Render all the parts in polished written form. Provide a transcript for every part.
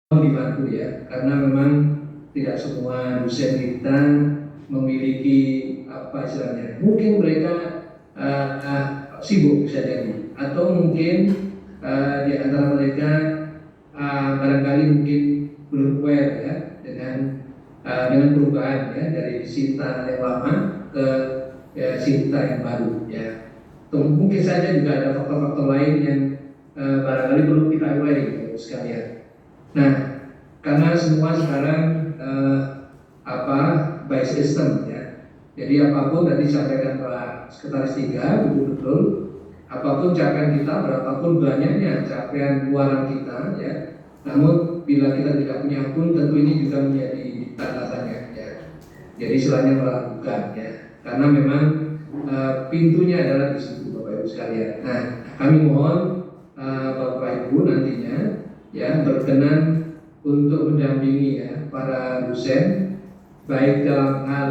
dibantu ya, karena memang tidak semua dosen kita memiliki apa istilahnya, mungkin mereka sibuk bisa jadi, atau mungkin di antara mereka barangkali mungkin belum aware ya dengan perubahan ya dari Sinta yang lama ke Sinta yang baru ya. Mungkin saja juga ada faktor-faktor lain yang barangkali perlu kita aware sekalian. Nah, karena semua sekarang by system ya. Jadi apapun tadi disampaikan Pak Sekretaris 3 betul-betul, apapun capaian kita, berapapun banyaknya capaian luaran kita ya. Namun bila kita tidak punya akun, tentu ini juga menjadi tanda tanya ya. Jadi istilahnya meragukan ya. Karena memang pintunya adalah di situ Bapak Ibu sekalian. Nah, kami mohon Bapak Ibu nantinya ya berkenan untuk mendampingi ya para dosen, baik dalam hal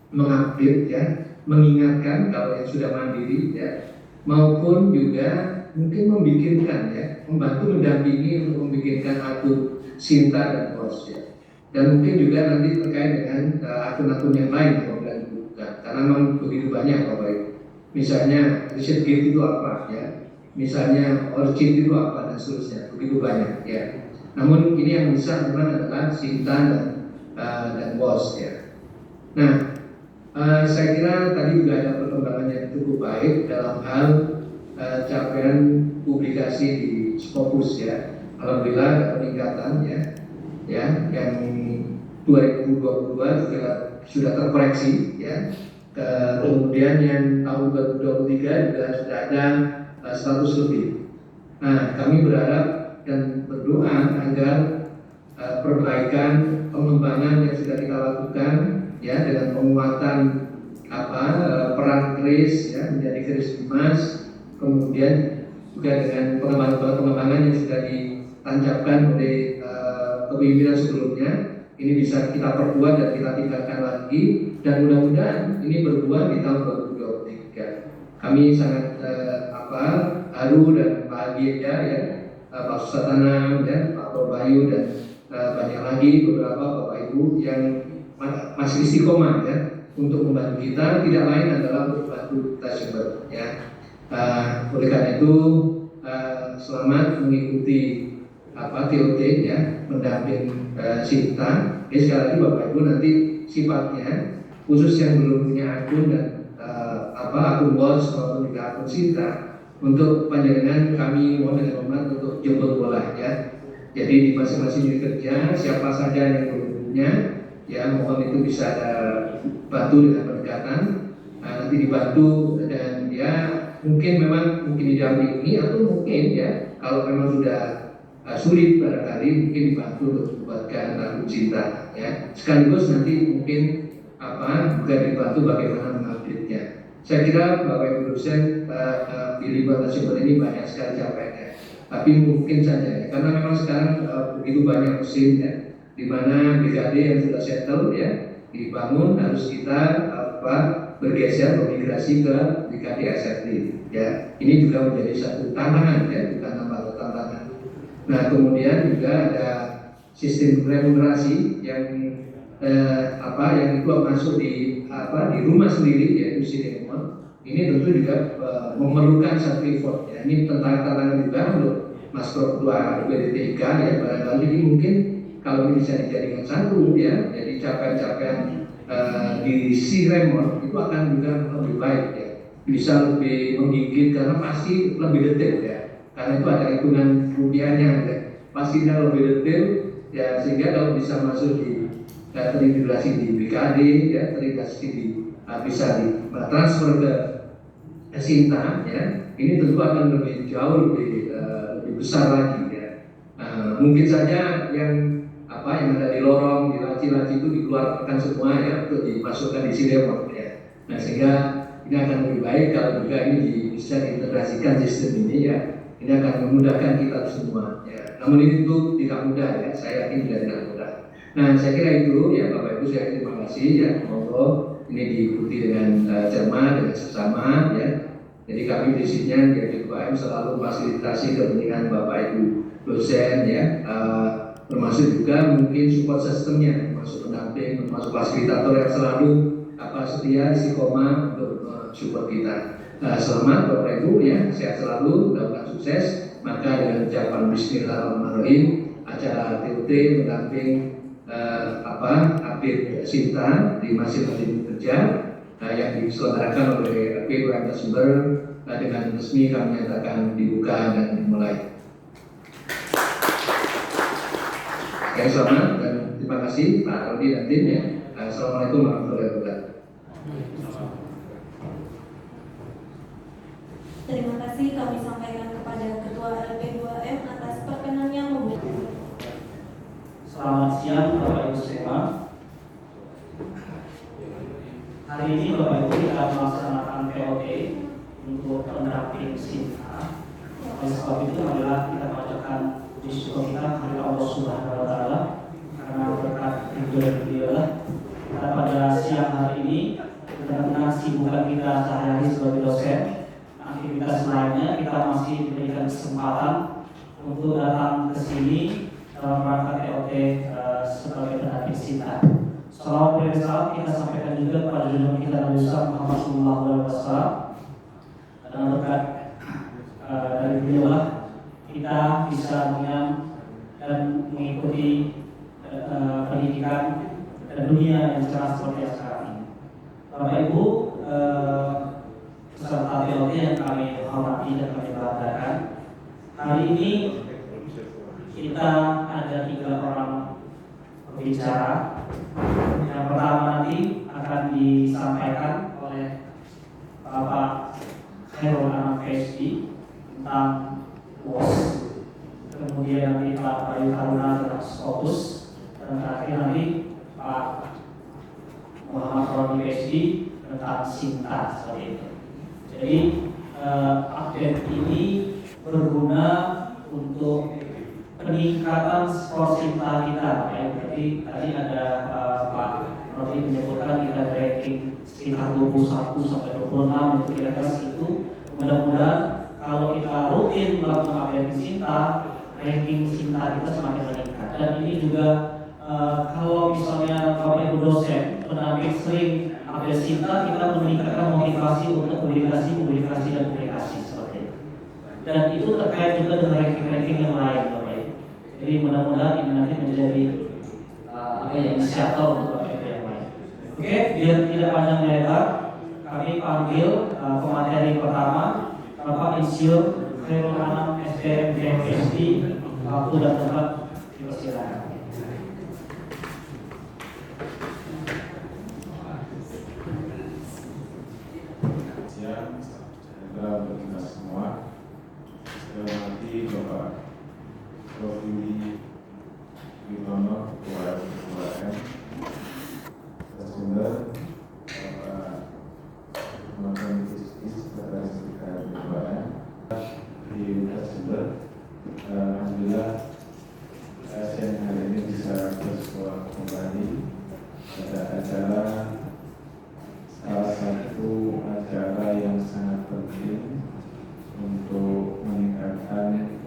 mengupdate ya, mengingatkan kalau yang sudah mandiri ya, maupun juga mungkin membikinkan ya, membantu mendampingi untuk membikinkan akun Sinta dan Pos ya. Dan mungkin juga nanti terkait dengan akun-akun yang lain apabila dibutuhkan, karena memang begitu banyak Bapak Ibu. Misalnya reset gate itu apa ya, misalnya origin itu apa dan seterusnya, begitu banyak ya. Namun ini yang bisa memang adalah Sinta dan Pos ya. Nah, saya kira tadi juga ada perkembangan yang cukup baik dalam hal capaian publikasi di Scopus ya. Alhamdulillah ada peningkatan ya, yang 2022 juga sudah terkoreksi ya. Kemudian yang tahun 2023 juga sudah ada 100 lebih. Nah, kami berharap dan berdoa agar perbaikan pengembangan yang sudah kita lakukan ya, dengan penguatan peran keris ya menjadi keris Dimas, kemudian juga dengan pengembangan yang sudah ditancapkan oleh kepemimpinan sebelumnya, ini bisa kita perkuat dan kita tingkatkan lagi, dan mudah-mudahan ini berbuah di tahun 2023. Kami sangat haru dan bahagia ya, Pak Susatanam dan Pak Bayu dan banyak lagi beberapa Bapak Ibu yang masih istiqomah ya untuk membantu kita, tidak lain adalah untuk membantu kita sumber ya. Oleh karena itu selamat mengikuti TOT ya, mendamping Sinta. Jadi sekali lagi Bapak Ibu nanti sifatnya khusus yang belum punya akun dan akun WOS maupun juga akun Sinta, untuk panjenengan kami mohon dengan hormat untuk jemput bola ya. Jadi di masing-masing unit kerja siapa saja yang belum punya ya, mohon itu bisa bantu dengan pendekatan, nanti dibantu, dan ya mungkin didampingi, atau mungkin ya kalau memang sudah sulit barangkali mungkin dibantu untuk membuatkan akun Cinta ya, sekaligus nanti mungkin juga dibantu bagaimana mengupdate-nya. Saya kira Bapak Ibu dosen di Limbah Nasional ini banyak sekali capaiannya, tapi mungkin saja ya, karena memang sekarang begitu banyak mesin ya, di mana BKD yang sudah settle ya dibangun, harus kita bergeser bermigrasi ke BKD SFT ya. Ini juga menjadi satu tantangan ya, bukan tambah tantangan. Nah, kemudian juga ada sistem remunerasi yang yang itu masuk di rumah sendiri, yaitu Cinemon. Ini tentu juga memerlukan satu effort ya. Ini tantangan juga untuk Mas Ketua BDTK ya, barangkali ini mungkin kalau ini bisa dijadikan satu ya, jadi capaian-capaian di Cinemon itu akan juga lebih baik ya, bisa lebih menggigit karena pasti lebih detail ya, karena itu ada hitungan rupiahnya ya, pastinya lebih detail ya, sehingga kalau bisa masuk di terintegrasi di BKD ya, terintegrasi bisa transfer ke Sinta ya, ini tentu akan lebih jauh lebih besar lagi ya. Mungkin saja yang ada di lorong, di laci-laci itu dikeluarkan semua ya, untuk dimasukkan di Cirebon ya. Nah, sehingga ini akan lebih baik kalau juga ini bisa diintegrasikan sistem ini ya. Ini akan memudahkan kita semua ya. Namun ini tentu tidak mudah ya, saya yakin tidak mudah. Nah, saya kira itu ya Bapak Ibu, saya terima kasih ya, monggo ini diikuti dengan cermat, dengan sesama ya. Jadi kami prinsipnya di UKM selalu fasilitasi kepentingan Bapak Ibu dosen ya, termasuk juga mungkin support sistemnya, termasuk pendamping, termasuk fasilitator yang selalu setia istiqomah untuk support kita. Selamat Bapak Ibu ya, sehat selalu, mudah-mudahan sukses. Maka dengan ucapan Bismillahirrahmanirrahim, acara TUT mendamping update Sinta di masing-masing kerja yang diselenggarakan oleh BUMN Sumber dengan resmi kami nyatakan dibuka dan dimulai. Oke, selamat dan terima kasih Pak Rodi dan tim ya. Assalamualaikum warahmatullahi wabarakatuh. Terima kasih kami sampaikan kepada Ketua LP2M atas perkenannya memberikan. Selamat siang Bapak Ibu semua. Hari ini Bapak Ibu kita melaksanakan POT untuk pendamping Sinta. Oleh sebab itu adalah kita bacakan puji syukur kita kepada Allah Subhanahu wa Ta'ala karena berkat beliau kita pada siang hari ini benar-benar sibukan kita sehari-hari sebagai dosen. Aktivitas lainnya kita masih diberikan kesempatan untuk datang ke sini dalam rangka TOT sebagai pendamping Sinta. Salawat dan salam kita sampaikan juga kepada junjungan kita Nabi Muhammad SAW. Dengan berkat dari beliau kita bisa mengenyam dan mengikuti pendidikan dan dunia yang cerah seperti yang sekarang ini. Bapak Ibu, peserta TOT yang kami hormati dan kami banggakan, hari ini kita ada 3 orang berbicara. Yang pertama nanti akan disampaikan oleh Bapak Khairul Anam PhD tentang WOS. Kemudian nanti Pak Bayu Haruna tentang Scopus, dan terakhir nanti Pak Muhammad Roni PhD tentang Sinta seperti itu. Jadi update ini berguna untuk peningkatan skor Sinta kita. Jadi tadi ada Pak Rodi menyebutkan kita ranking sekitar 21 sampai 26 itu kira-kira segitu. Mudah-mudahan kalau kita rutin melakukan update Sinta, ranking Sinta kita semakin meningkat. Dan ini juga kalau misalnya Bapak Ibu dosen pendamping sering update Sinta, kita meningkatkan motivasi untuk publikasi dan publikasi seperti itu. Dan itu terkait juga dengan ranking-ranking yang lain, Bapak Ibu. Jadi mudah-mudahan ini nanti menjadi inisiator untuk Bapak Ibu yang lain. Oke, biar tidak panjang lebar, kami panggil pemateri pertama, Bapak Insinyur Khairul Anam SPM PhD. Waktu dan tempat dipersilakan. Siang, sejahtera untuk kita semua. Saya hormati Bapak Rodi Witono, Ketua LP2M, Sumber, Bapak Muhammad Rizky, Sekretaris LP2M, di Sumber. Alhamdulillah siang hari ini bisa bersuara kembali pada acara, salah satu acara yang sangat penting untuk meningkatkan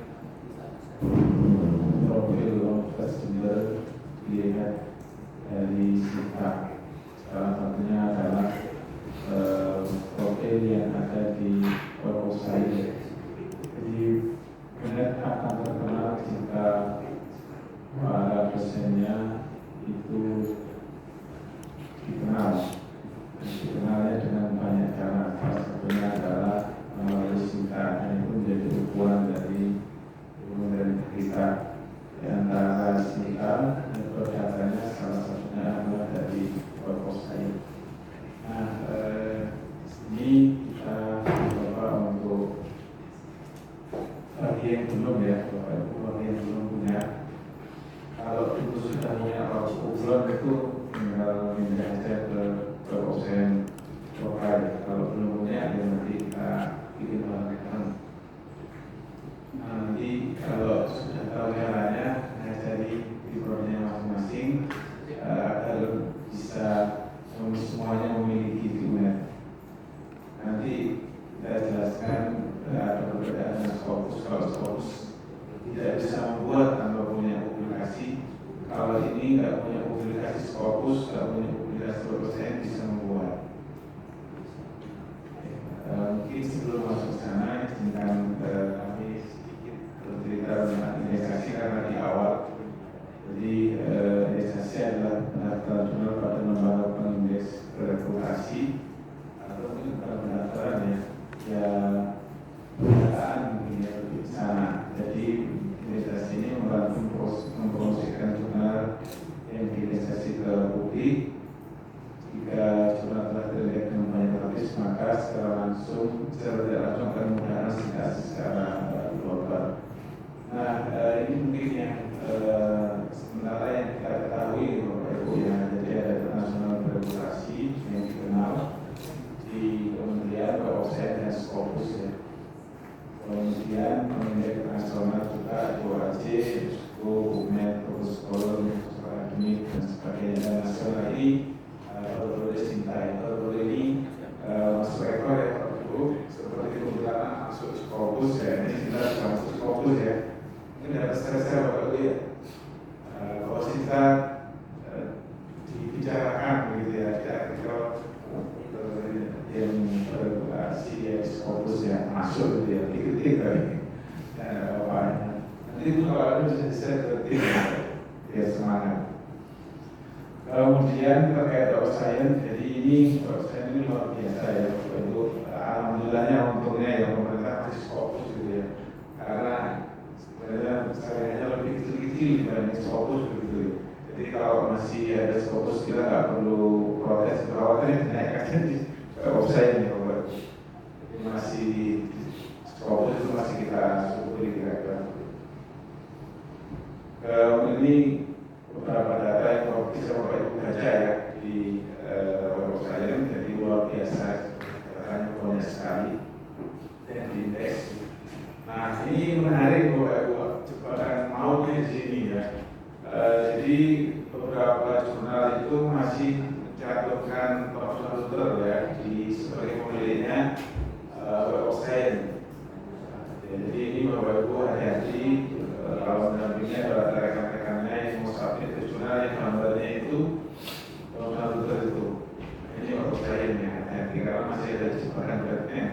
profil narasumber dilihat dari Sinta. Salah satunya adalah profil yang ada di Proposal. Jadi benar akan terkenal jika para dosennya itu dikenalnya dengan banyak cara. Salah satunya adalah melalui Sinta, dan itu menjadi ukuran dari kita. Di antara Sinta, metode datanya salah satunya adalah dari Proposal. Nah, ini kita coba untuk bagi yang belum ya, Bapak Ibu, bagi yang belum punya. Kalau itu sudah punya ukuran itu tinggal pindah saja ke dosen profile. Kalau belum punya, ya nanti kita bikin bahan. Nanti kalau sudah tahu caranya, cari di programnya masing-masing agar bisa semuanya memiliki dokumen. kalau ini nggak punya publikasi Scopus, nggak punya publikasi saya bisa membuat. Mungkin sebelum masuk sana, izinkan kami sedikit bercerita tentang indeksasi karena di awal. Jadi indeksasi adalah pendaftaran jurnal pada lembaga pengindeks reputasi atau mungkin bukan pendaftaran ya pendataan mungkin ya lebih ke sana. Jadi indeksasi ini membantu mempromosikan jurnal yang diindeksasi ke publik. Jika jurnal telah terlihat dengan banyak lapis, maka secara tidak langsung akan menggunakan sindikasi secara global. Nah, ini mungkin yang sementara yang kita ketahui, Bapak Ibu ya. Jadi ada internasional regulasi yang dikenal di Kementerian Keuangan dan Scopus ya. Kemudian pengindeks nasional juga OAC, USCO, UMED, Scholar, Akademik dan sebagainya. Dan nasional ini boleh Sintai, boleh ini masuk ekor ya Pak Ibu, seperti kebetulan masuk Scopus ya, ini kita masuk Scopus ya. Ini dapat selesai Bapak Ibu ya. Kalau kita dibicarakan begitu ya, kita yang berregulasi ya Scopus ya masuk gitu ya, dikit-dikit kali apa-apa. Nanti itu kalau ada bisa seperti ya semangat. Kemudian terkait Dr. Science, jadi ini Dr. Science ini luar biasa ya Bapak Ibu. Alhamdulillahnya untungnya ya pemerintah masih Scopus gitu ya, karena sebenarnya besarnya lebih kecil-kecil dibanding Scopus begitu ya. Jadi kalau masih ada Scopus kita nggak perlu protes, khawatirnya dinaikkan jadi Dr. Science ya Bapak Ibu. Jadi masih Scopus itu masih kita syukuri kira-kira. Ini beberapa data yang bisa Bapak Ibu baca ya di website saya, jadi luar biasa, datanya banyak sekali dan diindeks. Nah ini menarik Bapak Ibu, cepatan maunya di sini ya. Jadi beberapa jurnal itu masih mencantumkan Dr. ya di sebagai pemiliknya website. Jadi ini Bapak Ibu hati-hati kalau mendampingnya pada rekan-rekannya yang mau submit ke jurnal yang gambarnya itu Dr. itu. Ini Bapak saya ini hati-hati karena masih ada jebakan webnya.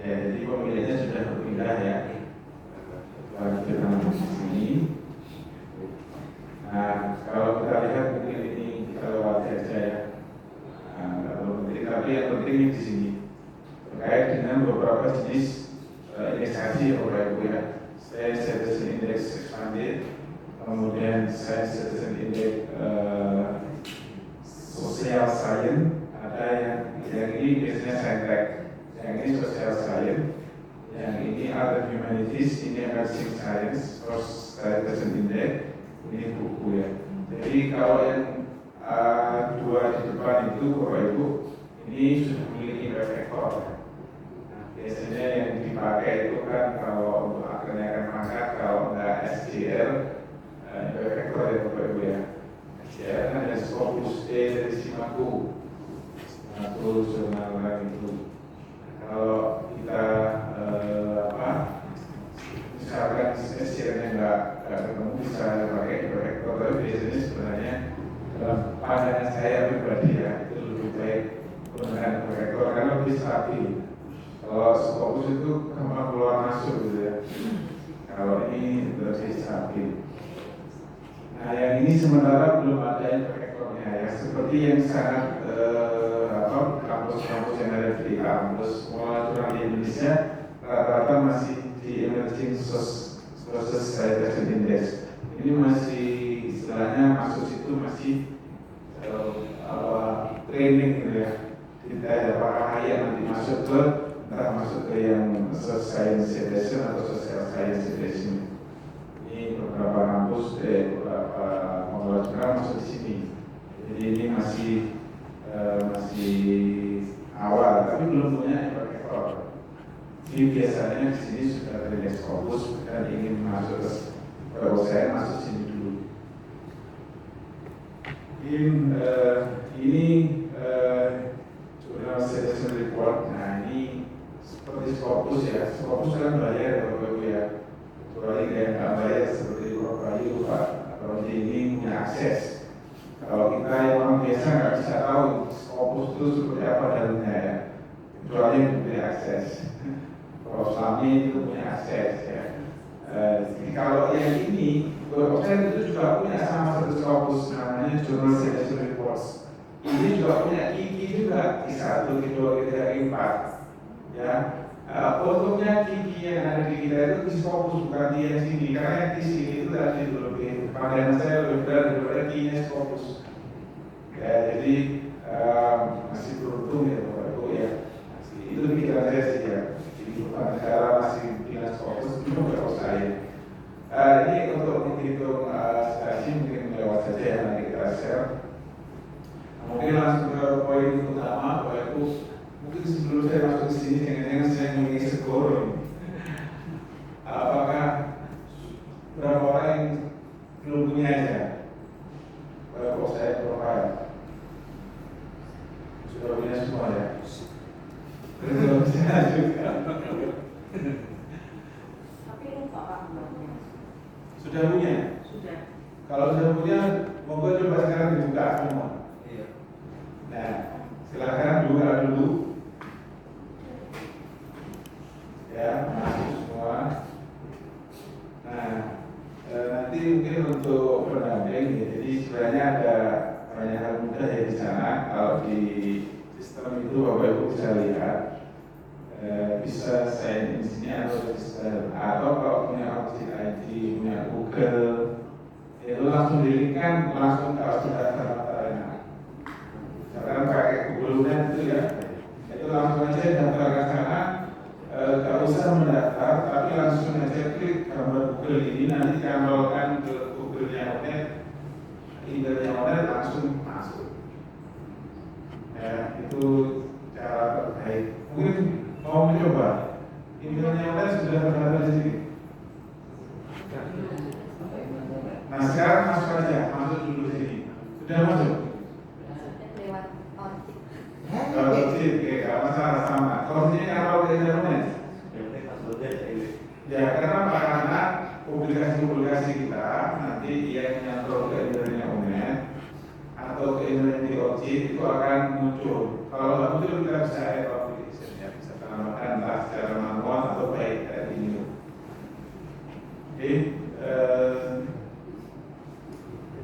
Ya jadi pemiliknya sudah berpindah ya. Kita di sini. Nah kalau kita lihat mungkin ini kita lewati aja ya. Tapi yang penting di sini terkait dengan beberapa jenis indeksasi Bapak Ibu ya. Science Citizen Index Expanded, kemudian Science Citizen Index Social Science, ada yang ini biasanya Scientech, yang ini Social Science, yang ini Other Humanities, ini Emerging Science, First Citizen Index, ini buku ya. Jadi kalau yang dua di depan itu Bapak Ibu, ini sudah memiliki reflektor. Biasanya yang dipakai itu kan kalau untuk akan mangkat, kalau enggak SGR, efektor ya Bapak Ibu ya. SGR kan ada Scopus D dari Simaku, jurnal itu. Kalau kita misalkan SGR-nya enggak ketemu bisa pakai efektor, tapi biasanya sebenarnya dalam pandangan saya pribadi ya itu lebih baik menggunakan efektor karena lebih stabil. Kalau Scopus itu gampang keluar masuk gitu ya. Kalau ini lebih stabil. Nah yang ini sementara belum ada efektornya ya. Seperti yang sangat kampus-kampus yang ada di kampus mulai di Indonesia rata-rata masih di Emerging Society Index. Ini masih istilahnya masuk situ masih training gitu ya. Tidak ada apakah yang nanti masuk ke entah masuk ke yang Science Citizen atau Social Science Citizen. Ini beberapa kampus, beberapa pengelola jurnal masuk di sini. Jadi ini masih awal, tapi belum punya efektor. Jadi biasanya di sini sudah terlihat Scopus dan ingin masuk ke saya masuk sini dulu. Ini jurnal Citizen Report. Nah ini seperti Scopus ya, Scopus kan bayar Bapak Ibu ya. Kecuali kayak nggak bayar seperti Bapak Bayu Pak Rodi akses. Kalau kita yang orang biasa nggak bisa tahu Scopus itu seperti apa dalamnya ya, kecuali yang punya akses. Kalau Islami itu punya akses ya. Jadi kalau yang ini, Web of Science itu juga punya sama satu Scopus namanya Journal Citation Reports. Ini juga punya Kiki juga Q1, Q2, Q3, Q4 ya. Untungnya Kiki yang ada di kita itu di Scopus bukan di yang sini, karena yang di sini itu tadi lebih pandang saya lebih berat daripada Kiki-nya Scopus ya. Jadi masih beruntung ya Bapak Ibu ya, itu pikiran saya sih ya. Jadi bukan negara masih punya Scopus itu nggak usah saya. Ini untuk menghitung stasi mungkin lewat saja ya, nanti kita share. Mungkin langsung ke poin utama Bapak Ibu. Mungkin sebelum saya masuk ke sini, jangan-jangan saya memiliki skor. Apakah berapa orang yang belum punya aja? Kalau saya profile sudah punya semua ya. Belum punya juga. Tapi lupa Pak. Sudah punya? Sudah. Kalau sudah punya, monggo coba sekarang dibuka semua. Nah, silakan buka dulu. Ya, masuk semua. Nah, nanti mungkin untuk pendamping ya, jadi sebenarnya ada banyak hal mudah ya di sana. Kalau di sistem itu Bapak Ibu bisa lihat, bisa sign in di sini atau register, atau kalau punya Audit ID, punya Google, itu langsung di-linkkan langsung kalau sudah terdaftar. Sekarang pakai Google Net itu ya, itu langsung aja daftar ke sana. Gak usah mendaftar, tapi langsung aja klik gambar Google ini, nanti diambilkan ke Google-nya Onet, emailnya Onet langsung masuk. Ya, itu cara terbaik. Mungkin mau mencoba, emailnya Onet sudah terdaftar di sini. Nah sekarang masuk aja, masuk dulu sini. Sudah masuk? Lewat Ojek. Kalau Ojek, gak masalah sama. Kalau ini kalau ke internet. Ya kenapa? Karena publikasi-publikasi kita nanti yang nyantol ke internetnya Unet atau ke internet di Ojek itu akan muncul. Kalau nggak muncul kita bisa add publication ya, bisa tambahkan entah secara manual atau baik dari ini. Oke,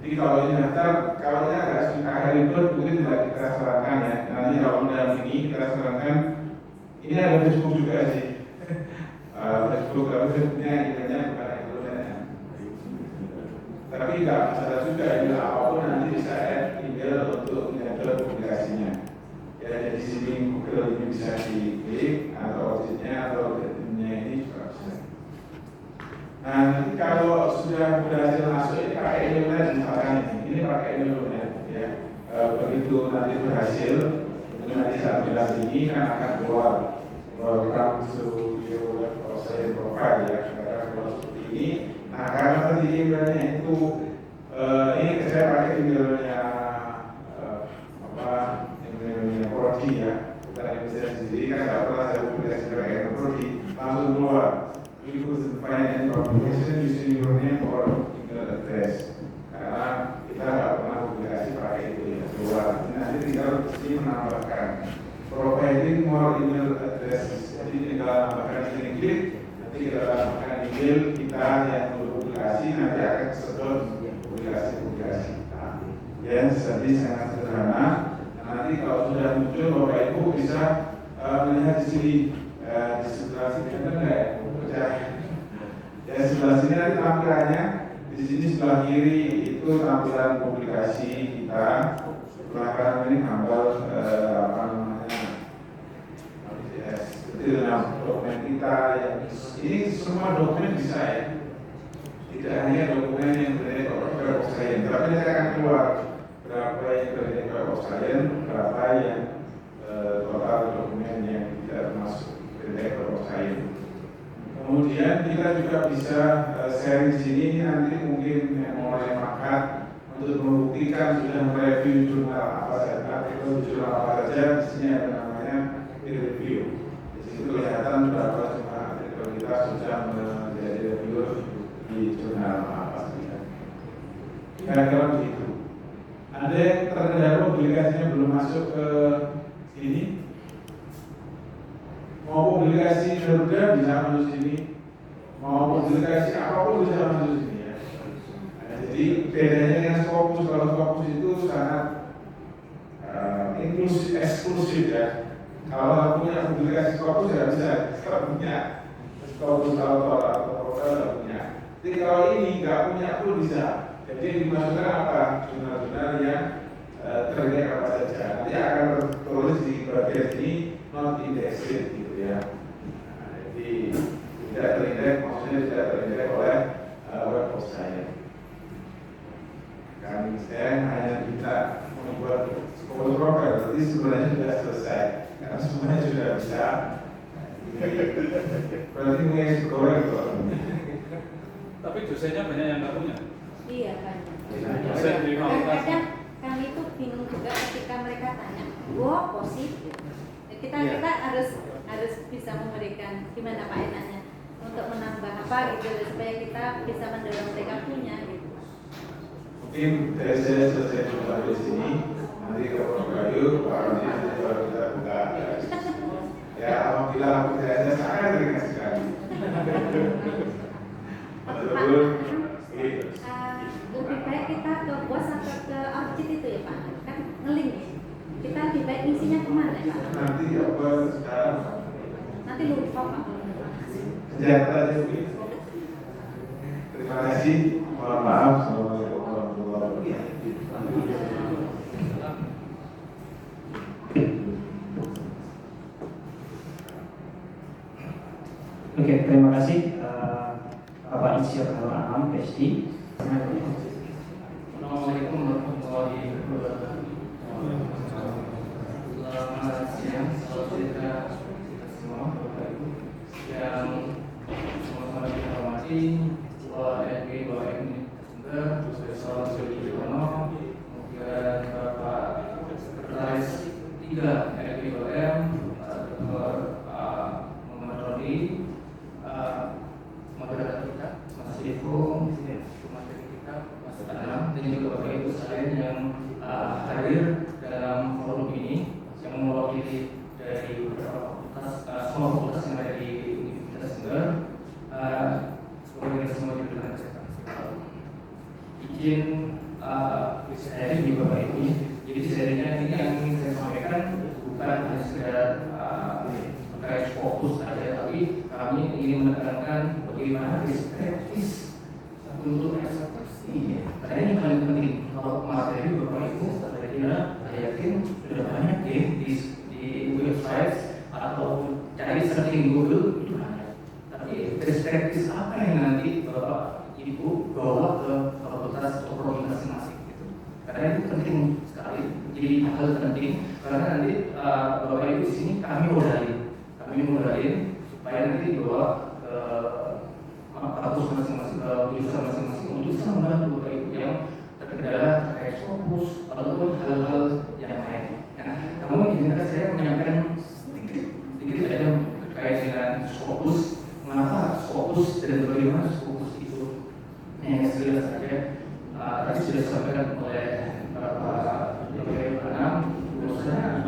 jadi kalau ini daftar, kalau ini agak ribet mungkin tidak kita sarankan ya. Nanti kalau mendampingi kita sarankan ini ada Facebook juga sih. Facebook kalau Facebooknya emailnya bukan emailnya. Tapi nggak masalah juga email apapun nanti bisa add email untuk menyedot publikasinya. Ya di sini Google ini bisa diklik atau Ojeknya atau emailnya ini juga bisa. Nah nanti kalau sudah berhasil masuk ini pakai emailnya misalkan ini pakai emailnya ya. Begitu nanti berhasil, nanti saat bilang ini kan akan keluar welcome to your web browser profile ya, karena kalau seperti ini. Nah karena tadi emailnya itu ini saya pakai emailnya emailnya Prodi ya, bukan email saya sendiri kan nggak pernah saya publikasi pakai Prodi, langsung keluar. You could find any publication using your name or email address. Karena kita nggak pernah publikasi pakai itu ya, keluar. Nanti tinggal ini menambahkan providing more email address. Jadi tinggal tambahkan ini klik, nanti kita tambahkan email kita yang berpublikasi, nanti akan sedot publikasi-publikasi kita. Ya, jadi sangat sederhana. Nanti kalau sudah muncul, Bapak Ibu bisa melihat di sini, di sebelah sini ada nggak ya? Ya sebelah sini nanti tampilannya. Di sini sebelah kiri itu tampilan publikasi kita. Sebelah kanan ini gambar apa namanya? Dalam dokumen kita yang ini semua dokumen bisa ya, tidak hanya dokumen yang berada di Web of Science, tapi nanti akan keluar berapa yang berada di Web of Science, berapa yang total dokumen yang tidak termasuk berada di Web of Science. Kemudian kita juga bisa share di sini nanti mungkin yang mulai makan untuk membuktikan sudah mereview jurnal apa saja, artikel jurnal apa saja. Di sini ada namanya peer review. Itu kelihatan berapa jumlah artikel kita sudah menjadi reviewer di jurnal apa saja. kira-kira begitu. Ada yang terkendala publikasinya belum masuk ke sini, mau publikasi Garuda bisa masuk sini, mau publikasi apapun bisa masuk sini ya. Nah, jadi bedanya dengan Scopus, kalau Scopus itu sangat inklusif, eksklusif ya. Kalau nggak punya publikasi Scopus ya bisa, kalau punya Scopus atau proposal nggak punya. Jadi kalau ini nggak punya pun bisa. Jadi yang dimasukkan apa? Jurnal-jurnal yang terkait apa saja. Nanti akan tertulis di bagian ini not indexed gitu ya. Nah, jadi tidak terindeks, maksudnya tidak terindeks oleh web of science. Kami saya hanya bisa membuat Scopus profile, berarti sebenarnya sudah selesai karena semuanya sudah bisa. Berarti mungkin goreng tuh. Tapi dosennya banyak yang nggak punya. Iya kan. Kadang-kadang kami itu bingung juga ketika mereka tanya, wah positif. Kita harus bisa memberikan gimana Pak enaknya untuk menambah apa gitu supaya kita bisa mendorong mereka punya gitu. Mungkin saya selesai coba di sini, nanti kalau Bayu, Pak Rodi nanti baru kita buka. Ya, alhamdulillah saya sangat ringan sekali. Betul. Lebih baik kita ke bos atau ke outfit itu ya Pak, kan ngeling ya. Kita lebih baik isinya kemana ya Pak? Nanti apa sekarang? Nanti lupa Pak. Senjata aja begitu. Terima kasih. Mohon maaf. Assalamualaikum warahmatullahi wabarakatuh. Oke, terima kasih Bapak Insinyur Harun Anam, PhD. Assalamualaikum warahmatullahi wabarakatuh. Selamat siang, salam sejahtera kita semua, Bapak Ibu yang sama-sama kita hormati. Ketua NB BWM Profesor Sudi Yono, kemudian Bapak Sekretaris 3 NB BWM Dr. Muhammad Rodi, moderator kita Mas Devo, materi kita Mas Anam, dan juga Bapak Ibu sekalian yang hadir dalam forum ini yang mewakili dari beberapa fakultas, semua fakultas yang ada di Universitas Jember. Semoga kita semua diberikan kesehatan. Izin saya di Bapak Ibu. Jadi serinya ini yang ingin saya sampaikan bukan hanya sekedar terkait fokus saja, tapi kami ingin menekankan bagaimana perspektif untuk eksekusi. Karena ini paling penting. Kalau materi Bapak Ibu, saya yakin sudah banyak ya di website atau cari searching di Google itu banyak. Tapi perspektif apa yang nanti Bapak Ibu bawa ke fakultas atau prodi masing-masing gitu. Karena itu penting sekali. Jadi hal penting karena nanti Bapak Ibu di sini kami modalin supaya nanti dibawa ke kampus masing-masing, ke jurusan masing-masing untuk bisa membantu Bapak Ibu yang terkendala terkait fokus ataupun hal-hal yang lain. Nah, namun izinkan saya menyampaikan sedikit saja terkait dengan fokus. Mengapa fokus dan bagaimana fokus itu? Yang sejelas saja tadi sudah disampaikan oleh Bapak Anam, bahwasanya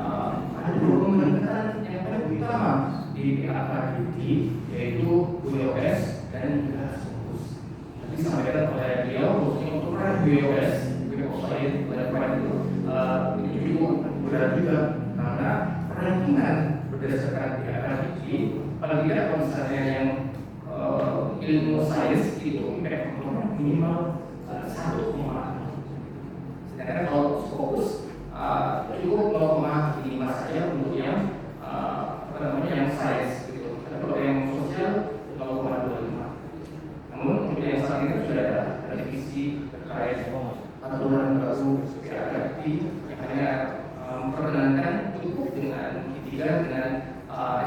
ada dua pembentukan yang paling utama di PAKDT, yaitu WOS dan juga fokus. Tadi disampaikan oleh beliau bahwasanya untuk WOS, itu cukup berat juga karena perankingan berdasarkan PAKDT paling tidak kalau misalnya yang ilmu sains itu impact minimal 1,5. Sedangkan kalau fokus cukup 0,5 saja untuk yang yang sains gitu. Tapi kalau yang sosial 0,25. Namun untuk yang saat ini sudah ada revisi terkait aturan baru PAKDT yang hanya memperkenankan cukup dengan I3 dengan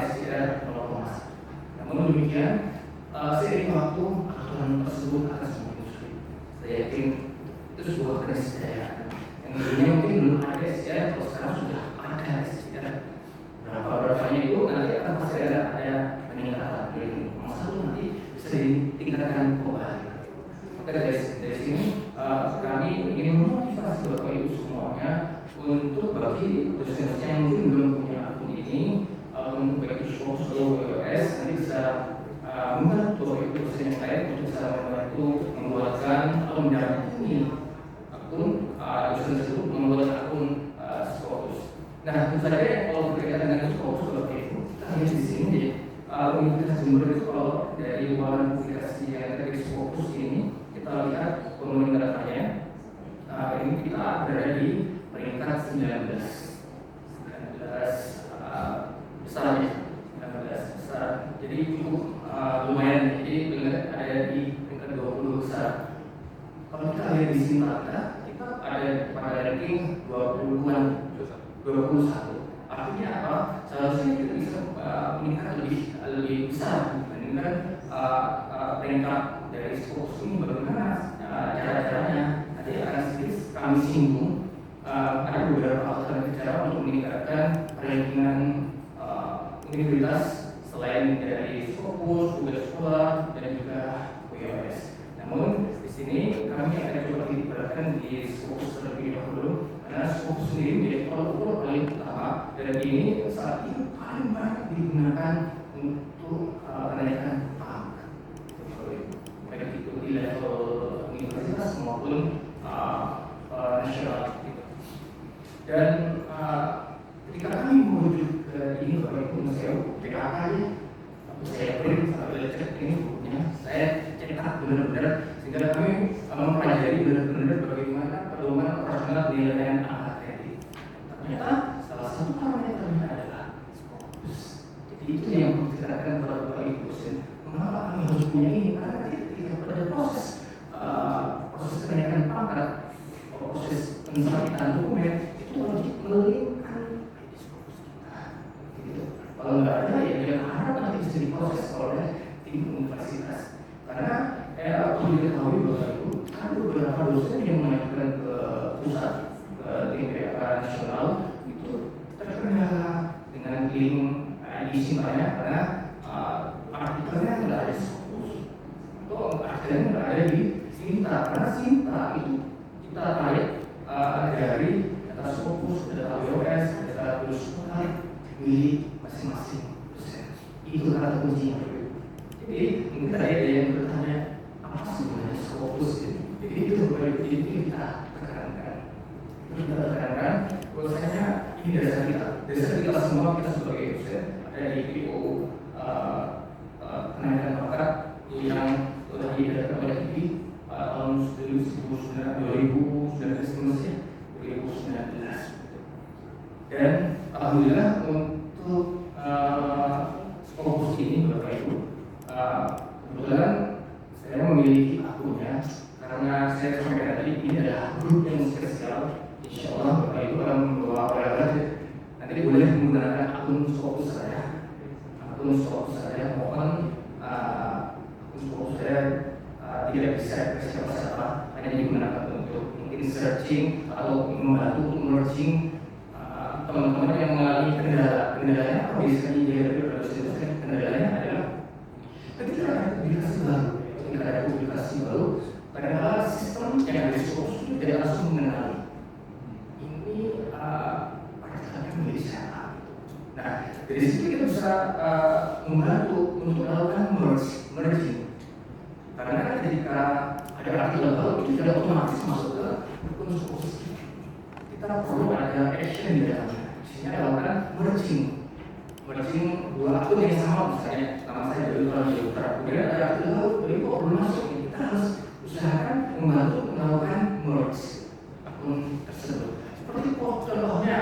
SCR 0,1. Namun demikian, seiring waktu aturan tersebut akan semakin sulit. Saya yakin itu sebuah keniscayaan. Yang dulunya mungkin belum ada SCR, kalau sekarang sudah ada SCR. Berapa-berapanya itu nanti akan pasti ada peningkatan. Dari masa itu nanti bisa ditingkatkan kembali. Maka dari sini kami mendampingi akun dosen tersebut membuat akun Scopus. Nah, tentu saja kalau berkaitan dengan Scopus seperti itu, kita hanya di sini universitas Jember itu kalau dari wawalan publikasi yang ada di Scopus ini kita lihat volume datanya, ini kita berada di peringkat 19 besarnya, 19 besar. Jadi cukup lumayan. Jadi ada di peringkat 20 besar. Kalau kita lihat di sini kita ada pada ranking 20-an, 21. Artinya apa? Seharusnya kita bisa meningkat lebih besar dibandingkan peringkat dari Scopus ini. Bagaimana cara-caranya? Tadi akan sedikit kami singgung. Ada beberapa alternatif cara untuk meningkatkan rankingan universitas selain dari Scopus, tugas sekolah, dan juga WOS. Namun di sini kami akan coba diperhatikan di Scopus terlebih dahulu, karena Scopus sendiri menjadi tolak ukur paling utama dan ini saat ini paling banyak digunakan untuk kenaikan pangkat, baik itu di level universitas maupun nasional. Dan ketika kami menuju ke ini Bapak Ibu Museo PKK ya, saya print sampai cek ini bukunya, saya cetak benar-benar sehingga kami mempelajari benar-benar bagaimana pedoman operasional penilaian angka kredit. Ternyata salah satu parameternya adalah Scopus. Jadi itu yang menceritakan kepada Bapak Ibu dosen, mengapa kami harus punya ini, karena ketika pada proses kenaikan pangkat, proses penelitian dokumen itu wajib melingkan Scopus kita. Gitu. Kalau nggak ada ya jangan harap nanti bisa diproses oleh tim universitas. Karena perlu diketahui Bapak Ibu, ada beberapa dosen yang mengajukan ke pusat, ke tim PK nasional itu terkendala dengan link di sintanya karena artikelnya nggak ada Scopus atau artikelnya nggak ada di Sinta, karena Sinta itu kita tarik dari data Scopus, data WOS, data tugas sekolah milik masing-masing dosen. Itu kata kuncinya. Jadi mungkin ada yang bertanya apa sebenarnya Scopus ini? Jadi itu kita tekankan. Kita tekankan bahwasanya ini dasar kita semua, kita sebagai dosen ada di PO kenaikan pangkat yang telah diadakan oleh TV tahun 2019 dan alhamdulillah untuk Scopus ini Bapak Ibu, kebetulan saya memiliki akunnya karena saya sampaikan tadi ini adalah grup yang spesial. Insya Allah Bapak Ibu akan membawa oleh-oleh, nanti boleh menggunakan akun Scopus saya. Akun Scopus saya mohon akun Scopus saya tidak bisa ke siapa-siapa, hanya digunakan untuk mungkin searching atau membantu untuk merging teman-teman yang mengalami kendalanya apa biasanya dia kendalanya adalah ketika ada publikasi baru, padahal sistem yang ada di Scopus itu tidak langsung mengenali ini artikelnya menjadi siapa. Nah, dari situ kita bisa membantu untuk melakukan merging. Karena ketika ada artikel baru itu tidak otomatis masuk ke akun Scopus. Kita perlu ada action di dalamnya. Sehingga lakukan merging dua akun yang sama, misalnya nama saya Dewi Pramudia, kemudian ada artikel baru, jadi kok belum masuk, kita harus usahakan membantu melakukan merge akun tersebut. Seperti contohnya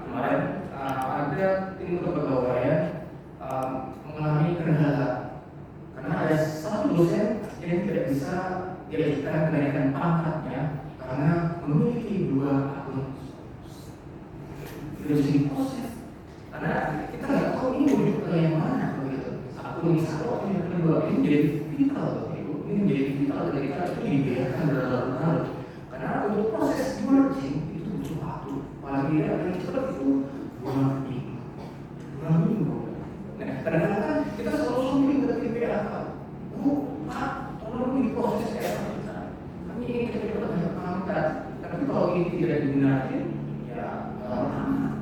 kemarin ada tim kepegawaian mengalami kendala karena ada satu dosen yang tidak bisa diajukan kenaikan pangkatnya karena memiliki dua akun. Tidak bisa diproses karena kita nggak tahu ini menuju ke yang mana begitu. Akun yang satu atau yang kedua ini menjadi vital Bapak Ibu. Ini menjadi vital ketika itu dibiarkan berlarut-larut. Karena untuk proses merging itu butuh waktu. Paling tidak yang cepat itu 2 minggu. 2 minggu. Nah, kadang-kadang kita selalu sumbing ke tim PK. Pak, tolong diproses kita. Kami ingin cepat banyak pangkat. Tapi kalau ini tidak digunakan, ya lama.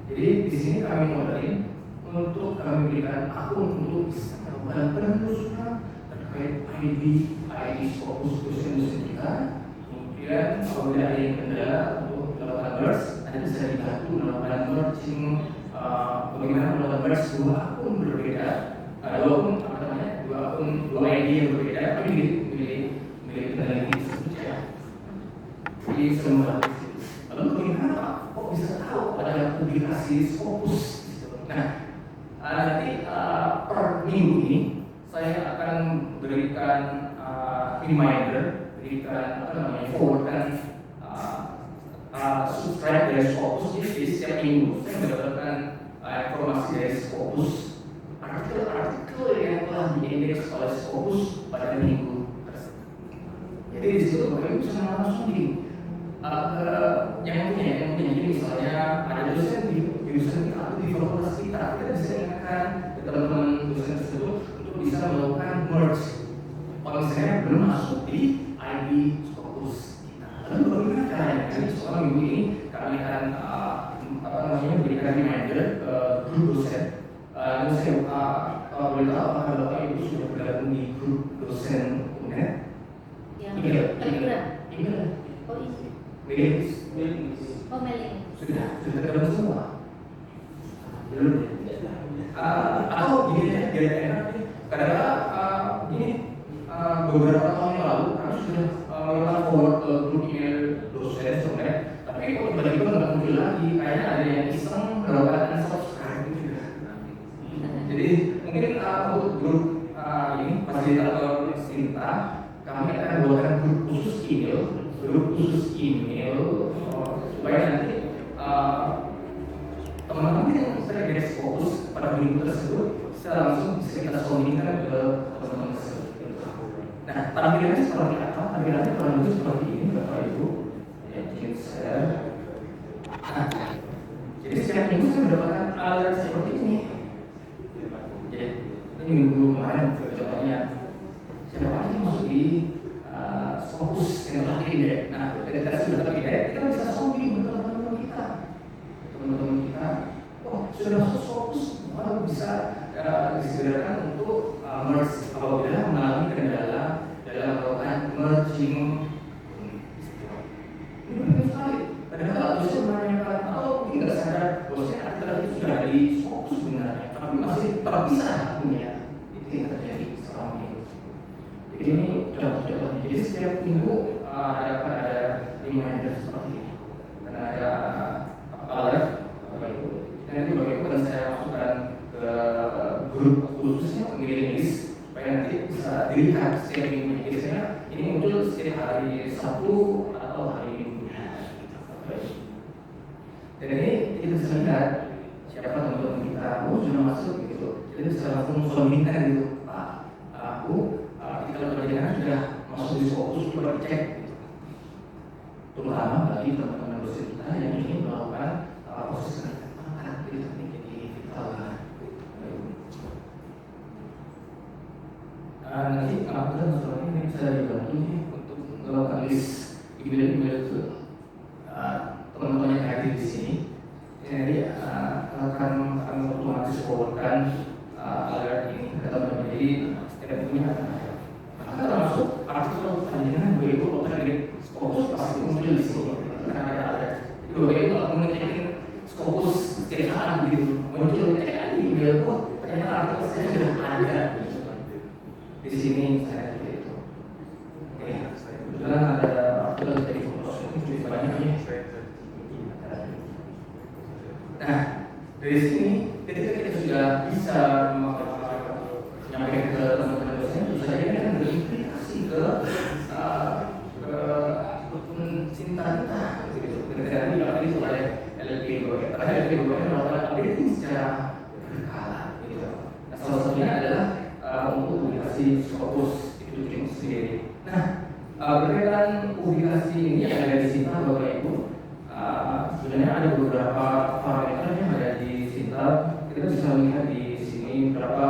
Jadi di sini kami modalin untuk kami berikan akun untuk melakukan penelusuran terkait ID ID Scopus dosen-dosen kita. Kemudian apabila ada yang kendala untuk melakukan merge, Anda bisa dibantu melakukan merging, bagaimana melakukan merge dua akun berbeda, dua akun, dua ID yang berbeda, tapi milik peneliti tersebut ya. Jadi semua. Lalu bagaimana Pak? Kok bisa tahu ada publikasi Scopus? Nah, nanti per minggu ini saya akan berikan reminder, berikan forwardkan subscribe dari Scopus. Jadi setiap minggu saya mendapatkan informasi dari Scopus, artikel-artikel yang telah diindeks oleh Scopus pada minggu tersebut. Jadi di situ Bapak Ibu bisa langsung yang punya. Jadi misalnya ada dosen di jurusan kita atau di fakultas kita bisa ingatkan ke teman-teman dosen tersebut untuk bisa melakukan merge. Kalau misalnya belum masuk di ID Scopus kita. Lalu bagaimana caranya? Jadi soal minggu ini kami akan berikan reminder ke grup dosen. Dosen boleh tahu apakah Bapak Ibu sudah bergabung di grup dosen UNED? Telegram. Oh ini. Oh mailing. Sudah tergabung semua. Belum. Atau gini ya, kadang-kadang ini beberapa tahun yang lalu kami sudah melakukan forward ke grup email dosen sebenarnya, tapi kok tiba-tiba nggak muncul lagi, kayaknya ada yang iseng melakukan unsubscribe gitu ya. Jadi mungkin untuk grup ini fasilitator Sinta, kami akan buatkan grup khusus email supaya nanti teman-teman yang terkait Scopus pada minggu tersebut secara langsung bisa kita soundingkan ke teman-teman tersebut. Nah, tampilannya seperti apa? Tampilannya kurang lebih seperti ini, Bapak Ibu. Ya, izin share. Nah, jadi setiap minggu saya mendapatkan alert seperti ini. Jadi ini minggu kemarin contohnya siapa aja yang masuk di Scopus yang telah diindeks. Nah, ketika sudah terindeks, kita bisa sounding ke teman-teman kita. Oh, sudah masuk Scopus, lalu bisa disediakan untuk merge apabila mengalami kendala dalam melakukan merging. Ini penting sekali. Padahal dosen menanyakan atau mungkin nggak sadar dosen artikel itu sudah ada di Scopus sebenarnya, tapi masih terpisah akunnya. Itu yang terjadi selama ini. Jadi ini contoh-contohnya. Jadi setiap minggu ada reminder seperti ini. Karena ada alert. Nanti Bapak Ibu akan saya masukkan ke grup khususnya pemilih list supaya nanti bisa dilihat setiap minggu. Biasanya ini muncul setiap hari Sabtu atau hari Minggu. Dan ini kita bisa lihat siapa teman-teman kita, sudah masuk gitu. Jadi bisa langsung soundingkan gitu, Pak, aku kita perjalanan sudah masuk di Scopus, coba dicek gitu. Terutama bagi teman-teman dosen kita yang ingin melakukan proses nanti kemudian masalah ini bisa dibantu nih untuk melakukan list email ke teman-teman yang hadir di sini. Jadi akan otomatis forwardkan alert ini ke teman-teman. Jadi setiap punya maka termasuk artikel panjangan Bapak Ibu kalau dari Scopus pasti muncul di sini karena ada alert. Jadi Bapak Ibu kalau mengecek Scopus setiap saat gitu muncul di email kok ternyata artikel saya sudah ada di sini saya seperti itu. Oke, kebetulan ada artikel dari Scopus ini banyak ya. Nah, dari sini ketika kita sudah bisa menyampaikan ke teman-teman dosen, tentu saja kita akan berimplikasi ke Sinta kita. Ketika dilakukan oleh LLP2, karena LLP2 melakukan updating secara berkala. Nah, salah satunya adalah untuk publikasi Scopus itu sendiri. Nah, berkaitan publikasi ini yang ada di Sinta, Bapak Ibu, sebenarnya ada beberapa parameter yang ada di Sinta. Kita bisa melihat di sini berapa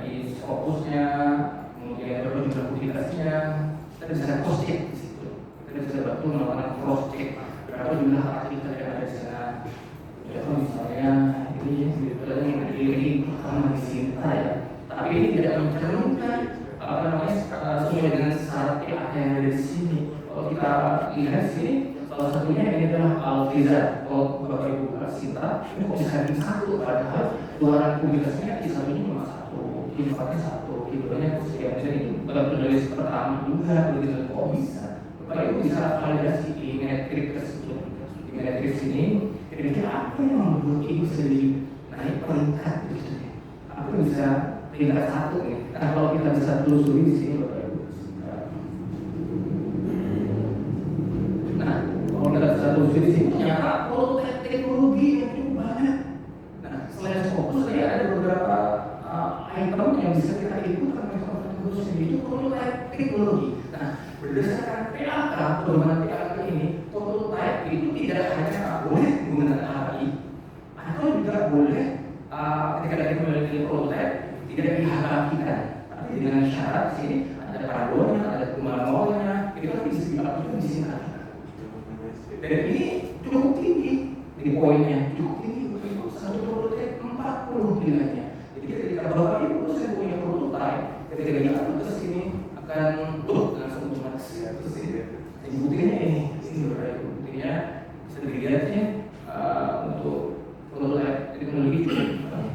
di Scopusnya, kemudian berapa jumlah publikasinya. Kita bisa cross check di situ. Kita bisa bantu melakukan cross check berapa jumlah artikel yang ada di sana. Contoh misalnya ini sebetulnya yang ini pertama di Sinta ya. Tapi ini tidak mencerminkan sesuai dengan syarat PA yang ada di sini. Kalau kita lihat di sini, salah satunya ini adalah Alfiza. Kalau Bapak Ibu Sinta, ini kok bisa di satu, padahal luaran publikasinya di satunya cuma satu, di tempatnya satu, di duanya sekian. Jadi itu penulis pertama juga, begitu kok bisa. Bapak Ibu bisa validasi di metrik tersebut. Di metrik sini, kira-kira apa yang membuat Ibu sendiri naik peringkat gitu ya? Apa yang bisa peringkat satu nih? Nah, kalau kita bisa telusuri di sini, Bapak Ibu. Nah, kalau kita bisa telusuri di sini, ternyata prototipe teknologi yang cukup banyak. Nah, selain fokus, ada beberapa item yang bisa kita ikutkan dengan khusus ini, itu prototipe teknologi. Nah, berdasarkan PAK, pedoman PAK ini, prototipe itu tidak hanya boleh menggunakan HI, atau juga boleh ketika kita memiliki prototipe tidak dihalakikan, tapi dengan syarat sini ada parabolnya, ada manualnya, itu bisa diaplikan di sini. Dan ini cukup tinggi di poinnya, cukup tinggi untuk satu prototipe 40 nilainya. Jadi ketika Bapak Ibu dosen punya prototipe, ketika diatur ke sini akan langsung otomatis ke sini. Jadi buktinya ini Bapak Ibu, buktinya bisa dilihatnya untuk prototipe teknologi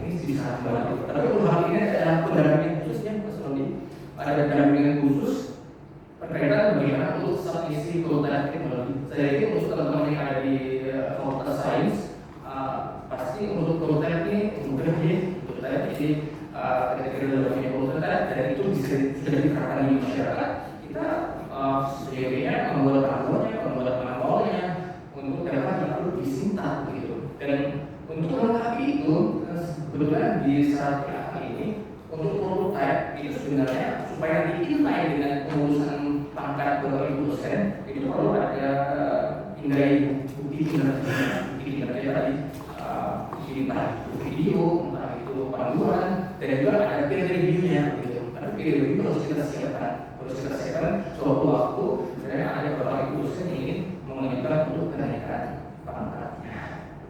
ini bisa membantu. Tapi untuk hal ini ada pendampingan khususnya, Mas Roni. Ada pendampingan khusus berkaitan bagaimana untuk submisi prototipe teknologi. Saya yakin untuk teman-teman yang ada di Fakultas Sains, pasti untuk prototipe ini mudah ya. Prototipe jadi ketika kita punya prototipe dan itu bisa sudah diterapkan di masyarakat, kita sejauhnya membuat panduannya, membuat manualnya untuk dapat diatur di Sinta begitu. Dan untuk melengkapi itu, kebetulan di saat ini untuk prototipe itu sebenarnya supaya diintai dengan pengurusan pangkat Bapak Ibu dosen, itu perlu ada indai bukti kinerja tadi, entah itu video, entah itu panduan, dan juga ada peer review-nya gitu. Tapi peer review harus kita siapkan suatu waktu. Sebenarnya ada Bapak Ibu dosen yang ingin mengajukan untuk kenaikan pangkatnya.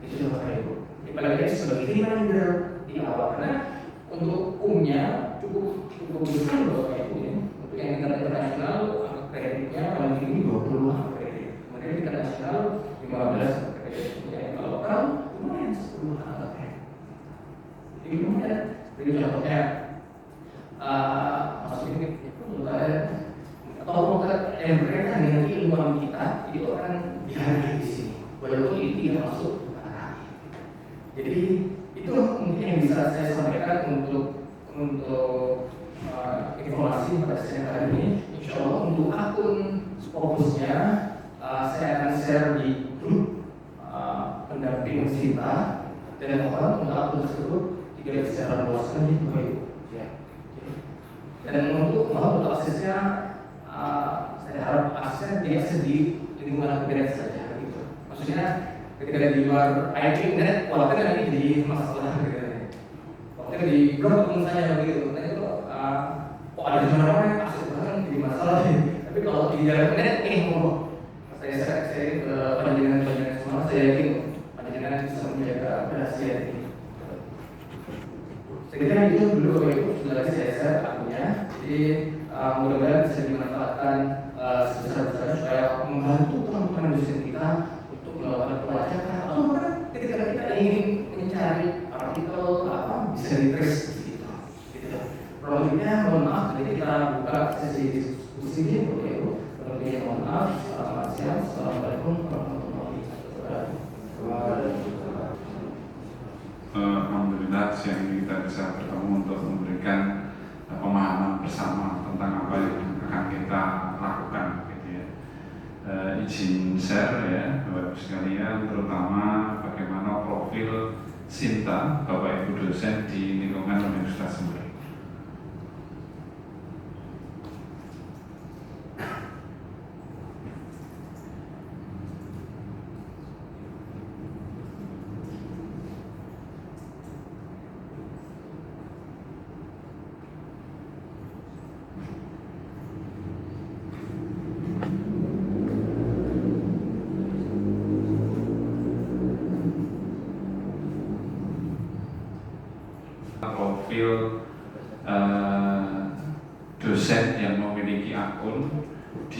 Itu Bapak Ibu. Apalagi sebagai reminder di awal, karena untuk umumnya cukup besar Bapak Ibu ini. Untuk yang tingkat internasional kreditnya paling tinggi 20 kredit. Kemudian tingkat nasional 15 kredit. Kalau lokal lumayan 10 kredit. Jadi lumayan. Jadi contohnya maksudnya atau prototipe yang berkaitan dengan keilmuan kita itu akan dihargai di sini. Walaupun ini tidak masuk. Jadi itu mungkin yang bisa saya sampaikan untuk informasi pada siang hari ini. Insya Allah untuk akun fokusnya saya akan share di grup pendamping Sinta dan mohon untuk akun tersebut tidak secara luaskan di Bapak. Dan untuk aksesnya saya harap aksesnya diakses di lingkungan internet saja gitu. Maksudnya ketika di luar IP internet, khawatir nanti jadi masalah gitu. Khawatir di grup teman saya begitu, nah itu kok ada jurnalnya akses bahkan jadi masalah. Tapi kalau di dalam internet saya ke panjenengan semua, saya yakin panjenengan bisa menjaga rahasia ini. Saya kira itu dulu Bapak Ibu, sudah saya share akunnya. Jadi mudah-mudahan bisa dimanfaatkan sebesar-besarnya supaya membantu teman-teman dosen kita untuk melakukan pelajaran atau bahkan ketika kita ingin mencari artikel apa bisa di-trace gitu. Problemnya mohon maaf, jadi kita buka sesi diskusi ini Bapak Ibu. Problemnya mohon maaf. Selamat siang. Assalamualaikum warahmatullahi wabarakatuh. Alhamdulillah siang ini kita bisa bertemu untuk memberikan pemahaman bersama tentang apa yang akan kita lakukan gitu ya. Izin share ya Bapak Ibu sekalian, terutama bagaimana profil Sinta Bapak Ibu dosen di lingkungan Universitas Jember. Profil dosen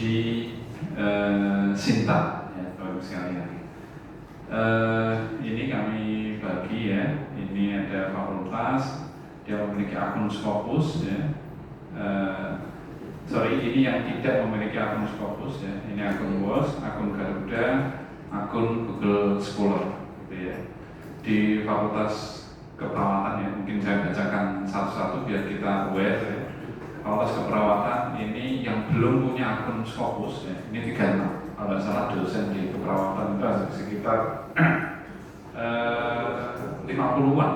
di Sinta, ya, Bapak sekalian. Ini kami bagi ya. Ini ada fakultas, dia memiliki akun Scopus ya. Ini yang tidak memiliki akun Scopus ya. Ini akun WOS, akun Garuda, akun Google Scholar gitu ya. Di fakultas keperawatan ya, mungkin saya bacakan satu-satu biar kita aware ya. Fakultas keperawatan ini yang belum punya akun Scopus ya, ini 36. Kalau tidak salah dosen di keperawatan itu ada sekitar 50-an.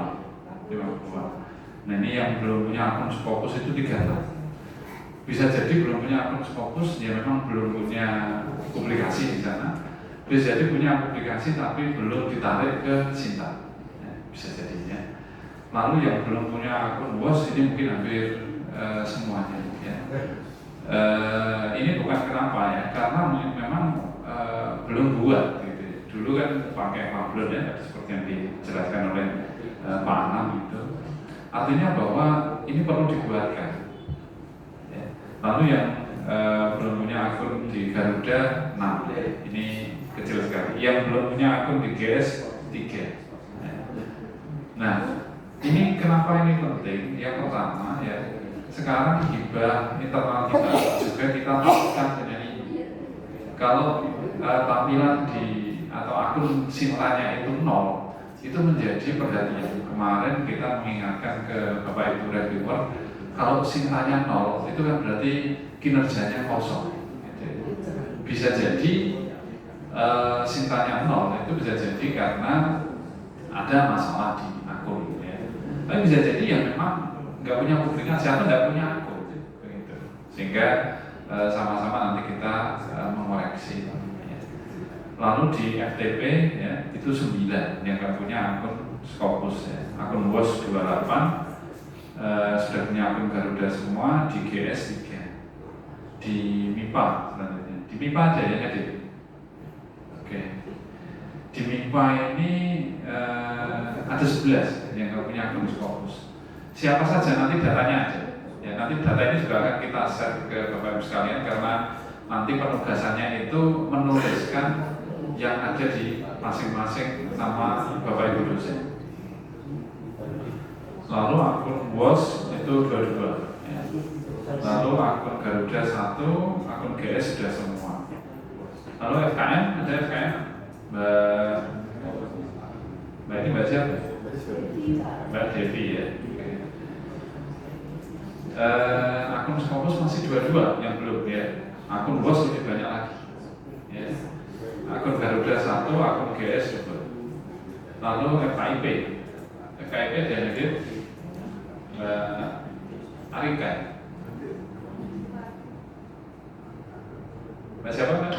Nah ini yang belum punya akun Scopus itu 36. Bisa jadi belum punya akun Scopus, ya memang belum punya publikasi di sana. Bisa jadi punya publikasi tapi belum ditarik ke Sinta, ya, bisa jadinya. Lalu yang belum punya akun WOS ini mungkin hampir semuanya. Ya. Ini bukan kenapa ya, karena memang belum buat. Gitu. Dulu kan pakai Pablon ya, seperti yang dijelaskan oleh Pak Anam itu. Artinya bahwa ini perlu dibuatkan. Ya. Lalu yang belum punya akun di Garuda 6, ya. Ini kecil sekali. Yang belum punya akun di GS 3. Ya. Nah, ini kenapa ini penting? Yang pertama ya, sekarang hibah internal kita juga kita lakukan dengan ini. Kalau tampilan di atau akun Sintanya itu 0, itu menjadi perhatian. Kemarin kita mengingatkan ke Bapak Ibu reviewer, kalau Sintanya 0 itu kan berarti kinerjanya kosong. Bisa jadi Sintanya 0 itu bisa jadi karena ada masalah di akun. Ya. Tapi bisa jadi yang memang nggak punya publikasi atau nggak punya akun, begitu. Sehingga sama-sama nanti kita mengoreksi. Ya. Lalu di FTP ya, itu 9 yang nggak punya akun Scopus ya. Akun WOS 28 sudah punya akun Garuda semua, di GS 3, di MIPA selanjutnya. Di MIPA aja ya Adit. Oke. Di MIPA ini ada 11 yang nggak punya akun Scopus. Siapa saja nanti datanya aja. Ya, nanti data ini juga akan kita share ke Bapak Ibu sekalian karena nanti penugasannya itu menuliskan yang ada di masing-masing nama Bapak Ibu dosen. Lalu akun WOS itu 22. Ya. Lalu akun Garuda 1, akun GS sudah semua. Lalu FKM, ada FKM? Mbak ini Mbak siapa? Mbak Devi ya. Akun Scopus masih 22 yang belum ya. Akun WOS lebih banyak lagi. Ya. Akun Garuda 1, akun GS 2. Lalu FKIP. FKIP dia hadir Arika. Mbak siapa Mbak?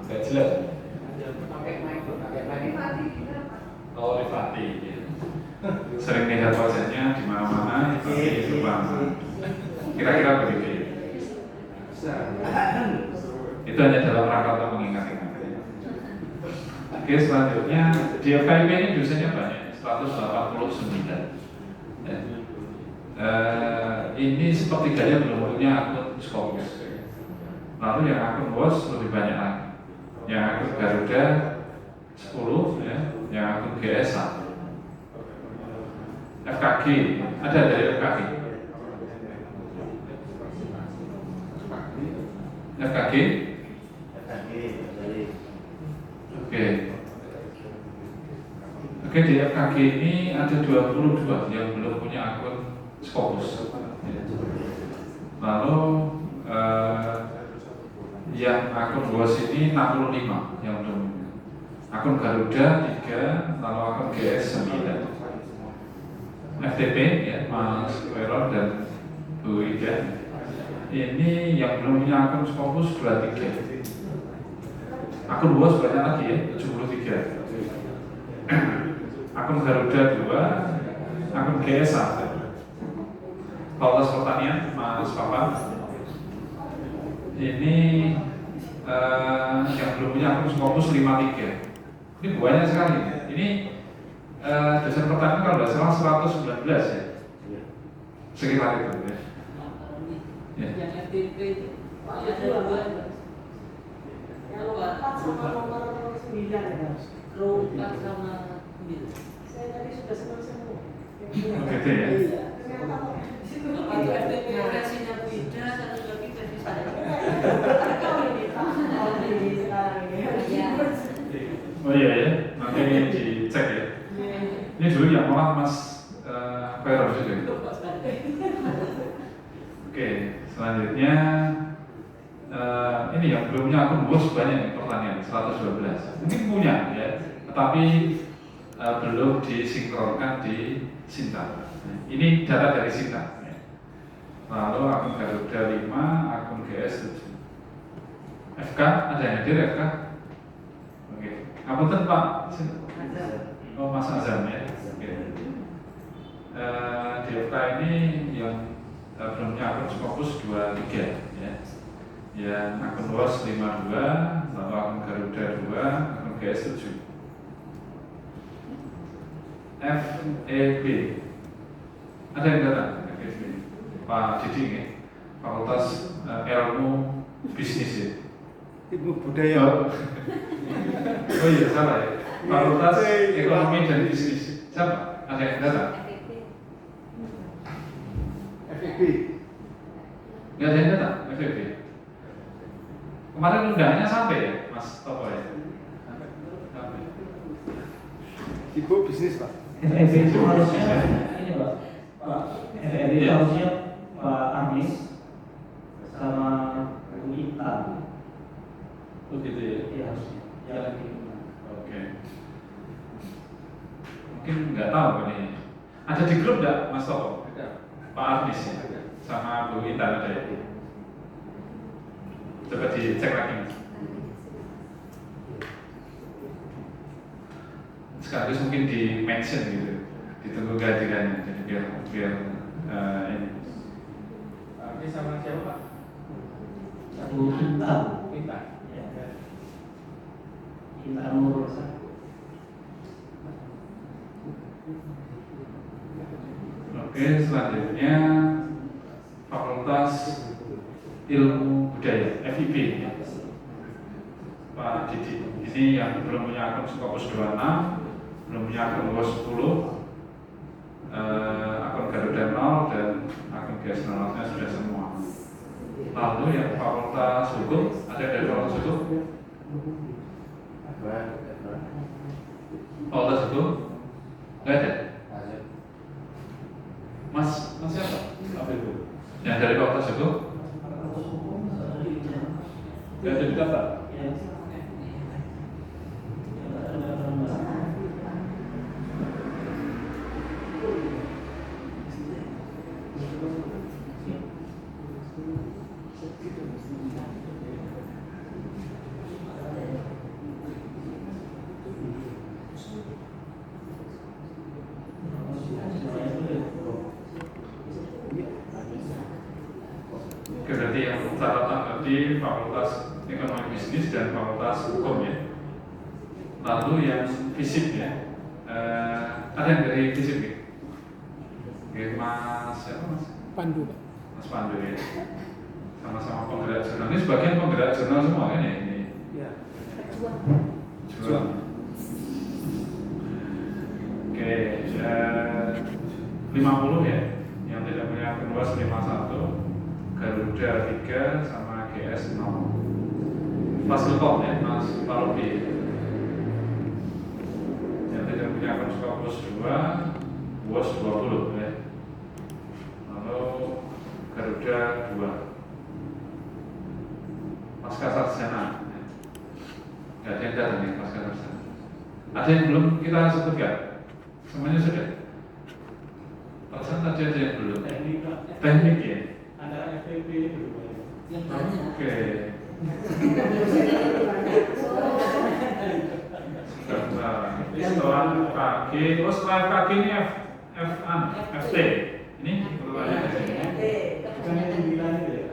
Gak jelas. Oh, Rifati. Sering lihat wajahnya di mana-mana, seperti itu Bang. Kira-kira begitu. Itu hanya dalam rangka untuk mengingat-ingat. Oke, selanjutnya di FKIP ini dosennya banyak, 189. Ya. Ini sepertiganya belum punya akun Scopus. Lalu yang akun WOS lebih banyak lagi. Yang akun Garuda 10 ya, yang akun GS 1. FKG, ada dari FKG? FKG? Oke. Oke, di FKG ini ada 22 yang belum punya akun Scopus. Lalu yang akun WOS ini 65 yang belum. Akun Garuda 3, lalu akun GS 9. FTP ya, Mas Wero dan Bu Ida. Ini yang belum punya akun Scopus 23. Akun WOS banyak lagi ya, 73. Akun Garuda 2, akun GS 1. Fakultas Pertanian, Mas Papa. Ini yang belum punya akun Scopus 53. Ini banyak sekali. Ini dosen pertanian kalau tidak salah 119 ya, sekitar itu ya. Ya. Yang FTP itu ada dua. Yang 4 sama nomor 9 ya. Row 4 sama 9. Saya tadi sudah semua. Begitu ya. Iya. Itu FTP versinya beda, satu lagi versi saya. Oh iya ya, nanti dicek ya. Ini dulu yang malah Mas Vero juga. Oke, selanjutnya ini yang belum punya akun bos banyak nih pertanyaan 112. Mungkin punya ya, tetapi belum disinkronkan di Sinta. Ini data dari Sinta. Lalu akun Garuda 5, akun GS 7. FK ada yang hadir FK? Oke. Ngapunten Pak. Oh Mas Azam ya. Oke. Di FK ini yang belum punya akun Scopus 23 ya. Yang akun WOS 52, lalu akun Garuda 2, akun GS 7. FEB ada yang datang? FEB Pak Didi ya, Fakultas Ilmu Bisnis ya. Ilmu budaya. Oh iya salah ya. Fakultas Ekonomi dan Bisnis. Siapa? Ada yang datang? FEB. Nggak ada yang datang? FEB. Kemarin undangannya sampai ya, Mas Toko ya? Sampai. Ibu bisnis Pak. FEB itu harusnya ini Pak, FEB itu harusnya Pak Amis sama Bu Intan. Oh gitu ya? Iya harusnya. Jangan gitu. Oke. Mungkin nggak tahu ini. Ada di grup nggak Mas Toko? Pak Arnis ya? Sama Bu Intan ada ya? Coba dicek lagi Mas. Sekaligus mungkin di mention gitu, ditunggu kehadirannya, jadi biar ini. Ini sama siapa Pak? Bu Intan. Intan. Ya. Intan Nur. Oke, selanjutnya Fakultas Ilmu Budaya (FIB) ya. Pak Didi, ini yang belum punya akun Scopus 26, belum punya akun WOS 10, akun Garuda 0 dan akun GS 0 nya sudah semua. Lalu yang Fakultas Hukum, ada dari Fakultas Hukum? Fakultas Hukum? Nggak ada? Mas siapa? Apa itu? Yang dari Fakultas Hukum? Nggak ada di daftar? Berarti yang catatan tadi Fakultas Ekonomi Bisnis dan Fakultas Hukum ya. Lalu yang fisik ya, ada yang dari fisik ya? Oke, Mas siapa Mas? Pandu Pak. Mas Pandu ya. Sama-sama penggerak jurnal. Ini sebagian penggerak jurnal semua kan ya? Ini. Ya. Jual. Oke, 50 ya, yang tidak punya akun luas 51. Garuda 3 sama GS 0. Fasilkom ya, Mas Parobi. Yang tidak punya akun Scopus 2, WOS 20 ya. Lalu Garuda 2. Pasca Sarjana. Nggak ada yang datang nih Pasca Sarjana. Ada yang belum kita sebutkan? Semuanya sudah? Perasaan tadi ada yang belum? Teknik ya? Ada FEB Yang banyak. Oke. Setelah KG, oh setelah KG ini FT. Ini pertanyaannya. Bukan yang dibilang itu ya.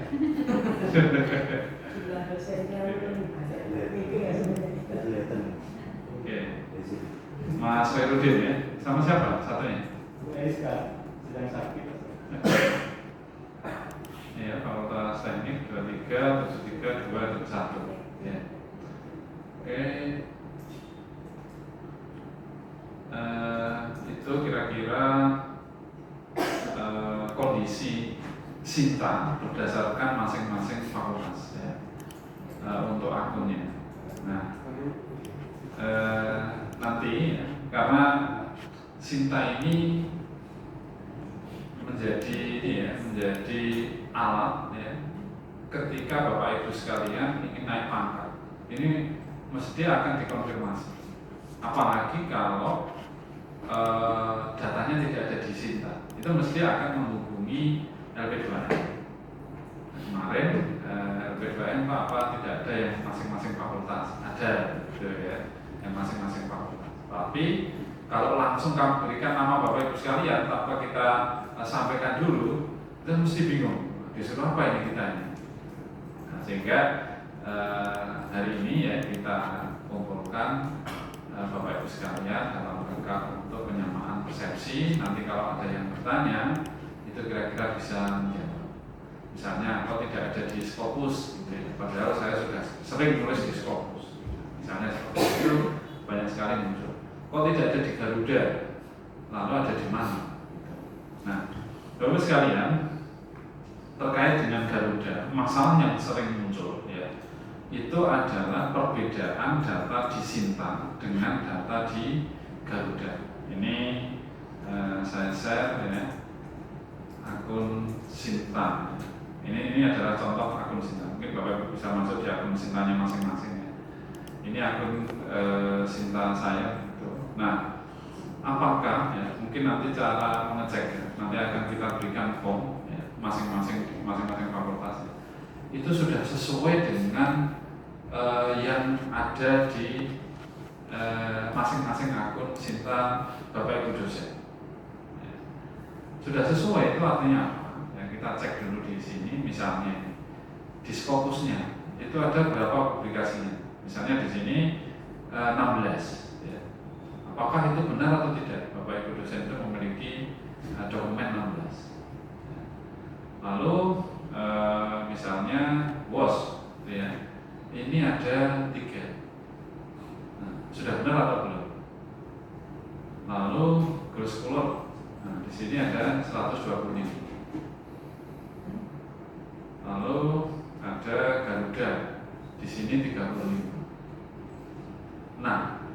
Oke. Mas Ferudin ya. Sama siapa satunya? Bu Eska sedang sakit. Iya, Fakultas 732321 ya. Oke. Itu kira-kira kondisi Sinta berdasarkan masing-masing fakultas ya, untuk akunnya. Nah, nanti karena Sinta ini menjadi alat ya, ketika Bapak Ibu sekalian ingin naik pangkat, ini mesti akan dikonfirmasi. Apalagi kalau datanya tidak ada di Sinta, itu mesti akan menghubungi LP2M. Kemarin LP2M apa tidak ada yang masing-masing fakultas, ada gitu ya, yang masing-masing fakultas. Tapi kalau langsung kami berikan nama Bapak Ibu sekalian tanpa kita sampaikan dulu, kita mesti bingung disuruh apa ini kita ini. Nah, sehingga hari ini ya kita kumpulkan Bapak Ibu sekalian dalam rangka untuk penyamaan persepsi. Nanti kalau ada yang bertanya, itu kira-kira bisa menjawab. Misalnya, kok tidak ada di Scopus, gitu ya. Padahal saya sudah sering nulis di Scopus. Misalnya seperti itu banyak sekali muncul. Kok tidak ada di Garuda, lalu ada di mana? Nah, Bapak Ibu sekalian, terkait dengan Garuda, masalah yang sering muncul ya, itu adalah perbedaan data di Sinta dengan data di Garuda. Ini saya share ya, akun Sinta. Ini adalah contoh akun Sinta. Mungkin Bapak Ibu bisa masuk di akun Sintanya masing-masing ya. Ini akun Sinta saya. Gitu. Nah, apakah ya, mungkin nanti cara mengecek nanti akan kita berikan form ya, masing-masing fakultas ya. Itu sudah sesuai dengan yang ada di masing-masing akun Sinta Bapak Ibu dosen. Ya. Sudah sesuai itu artinya apa? Ya, kita cek dulu di sini, misalnya di Scopusnya itu ada berapa publikasinya. Misalnya di sini 16. Ya. Apakah itu benar atau tidak? Bapak Ibu dosen itu memiliki dokumen 16. Ya. Lalu misalnya WOS, ya. Ini ada 3. Nah, sudah benar atau belum? Lalu gross color, nah di sini ada 125. Lalu ada Garuda, di sini 35. Nah,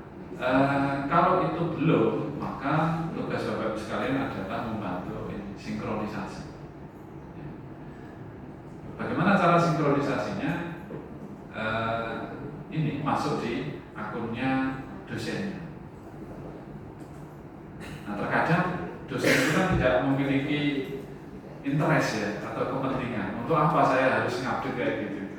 kalau itu belum, maka tugas Bapak Ibu sekalian adalah membantu sinkronisasi. Bagaimana cara sinkronisasinya? Ini masuk di akunnya dosennya. Nah, terkadang dosen itu kan tidak memiliki interest ya atau kepentingan. Untuk apa saya harus ngupdate kayak gitu?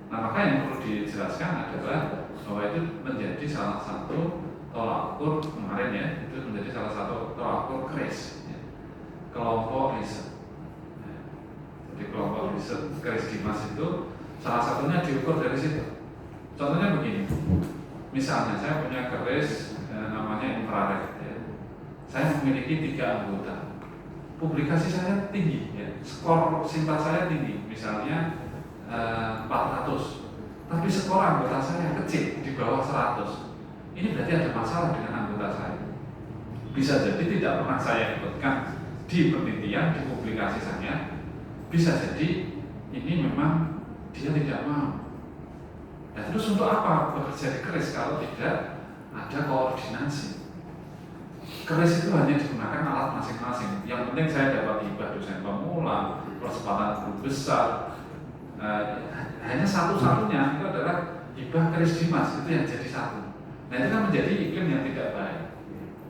Nah, maka yang perlu dijelaskan adalah bahwa itu menjadi salah satu tolak ukur kemarin ya, itu menjadi salah satu tolak ukur KRIS, ya. Kelompok riset. Ya. Jadi kelompok riset KRIS Dimas itu salah satunya diukur dari situ. Contohnya begini, misalnya saya punya keris namanya infrared, ya. Saya memiliki 3 anggota, publikasi saya tinggi, ya. Skor Sinta saya tinggi, misalnya 400, tapi skor anggota saya kecil di bawah 100. Ini berarti ada masalah dengan anggota saya. Bisa jadi tidak pernah saya ikutkan di penelitian, di publikasi saya. Bisa jadi ini memang dia tidak mau. Nah, terus untuk apa bekerja di keris kalau tidak ada koordinasi? Keris itu hanya digunakan alat masing-masing. Yang penting saya dapat hibah dosen pemula, percepatan guru besar. Hanya satu-satunya itu adalah hibah keris Dimas, itu yang jadi satu. Nah, itu kan menjadi iklim yang tidak baik.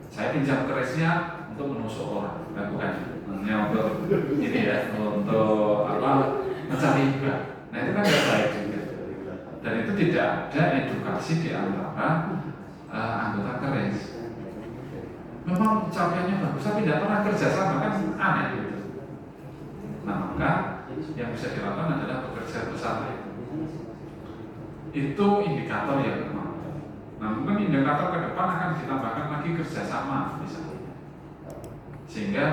Saya pinjam kerisnya untuk menusuk orang, bukan hanya untuk ini ya, untuk apa? Mencari hibah. Nah, itu kan tidak baik juga. Dan itu tidak ada edukasi di antara anggota keris. Memang capaiannya bagus, tapi tidak pernah kerjasama, kan aneh gitu. Nah, maka yang bisa dilakukan adalah bekerja bersama. Itu indikator yang pertama. Nah, mungkin indikator ke depan akan ditambahkan lagi kerjasama misalnya. Sehingga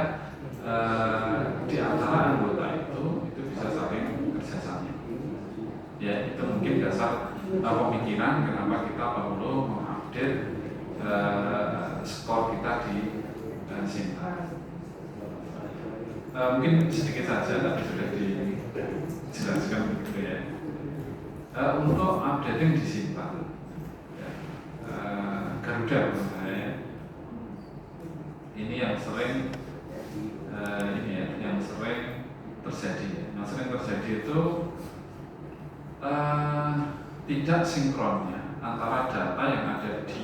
di antara anggota itu bisa saling kerjasama. dasar pemikiran kenapa kita perlu mengupdate skor kita di Sinta. Mungkin sedikit saja tadi sudah dijelaskan gitu ya. Untuk updating di Sinta, Garuda menurut saya ini yang sering yang sering terjadi. Yang sering terjadi itu tidak sinkronnya antara data yang ada di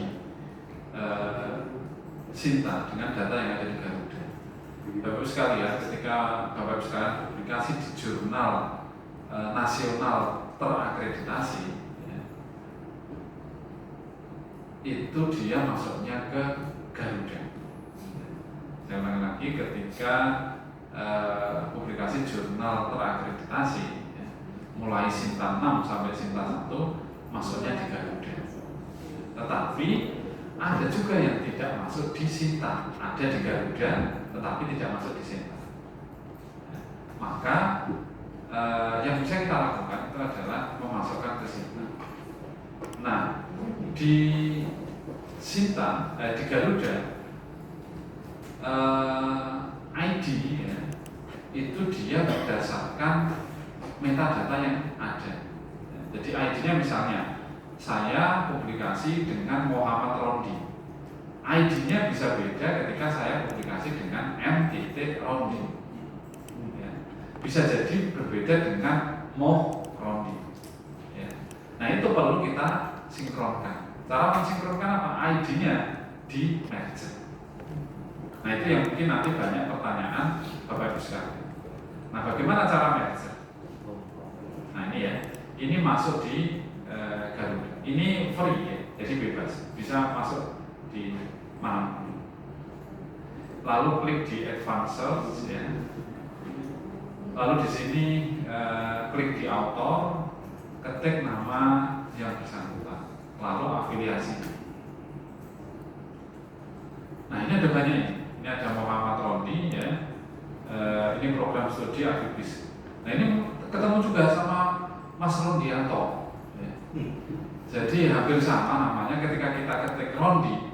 Sinta dengan data yang ada di Garuda. Bapak-Ibu sekalian, ketika Bapak-Ibu sekalian publikasi di jurnal nasional terakreditasi, ya, itu dia masuknya ke Garuda. Saya ulangi lagi, ketika publikasi jurnal terakreditasi, ya, mulai Sinta 6 sampai Sinta 1 masuknya di Garuda. Tetapi ada juga yang tidak masuk di Sinta, ada di Garuda tetapi tidak masuk di Sinta. Maka yang bisa kita lakukan itu adalah memasukkan ke Sinta. Nah, di Sinta, di Garuda, ID ya, itu dia berdasarkan metadata yang ada. Jadi ID-nya misalnya saya publikasi dengan Muhammad Rondi. ID-nya bisa beda ketika saya publikasi dengan M.Rondi. Ya. Bisa jadi berbeda dengan Moh Rondi. Ya. Nah itu perlu kita sinkronkan. Cara mensinkronkan apa? ID-nya di merge. Nah itu yang mungkin nanti banyak pertanyaan Bapak Ibu sekalian. Nah bagaimana cara merge? Nah ini ya, ini masuk di Garuda. Ini free ya, jadi bebas, bisa masuk di mana. Lalu klik di Advanced Search ya. Lalu di sini klik di author, ketik nama yang bersangkutan, lalu afiliasi. Nah ini ada banyak ini ada Muhammad Rondi ya. Ini program studi aktivis. Nah ini ketemu juga sama Mas Rondianto. Ya. Jadi hampir sama namanya, ketika kita ketik Rondi,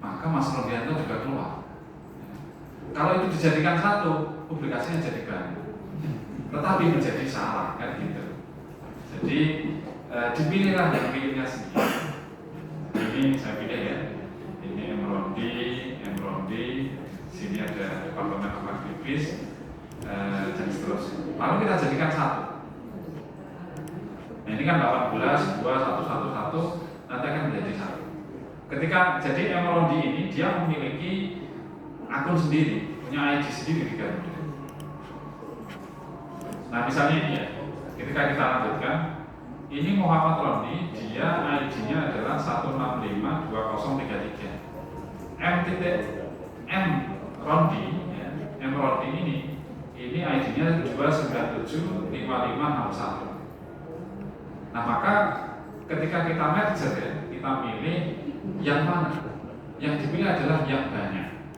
maka Mas Rondianto juga keluar. Ya. Kalau itu dijadikan satu, publikasinya jadi banyak, tetapi menjadi salah kan gitu. Jadi dipilihlah yang pilihnya sendiri. Ini saya pilih ya. Ini Rondi. Sini ada Departemen Aktivis dan seterusnya. Lalu kita jadikan satu. Nah ini kan 18, 2, 1, 1, 1, nanti akan menjadi satu. Ketika jadi Rondi ini dia memiliki akun sendiri, punya ID sendiri di Garuda. Nah misalnya ini ya, ketika kita lanjutkan, ini Muhammad Rondi, dia ID-nya adalah 1652033. M Rondi, ya, M Rondi ini ID-nya 2975561. Nah maka ketika kita merger ya, kita pilih yang mana? Yang dipilih adalah yang banyak,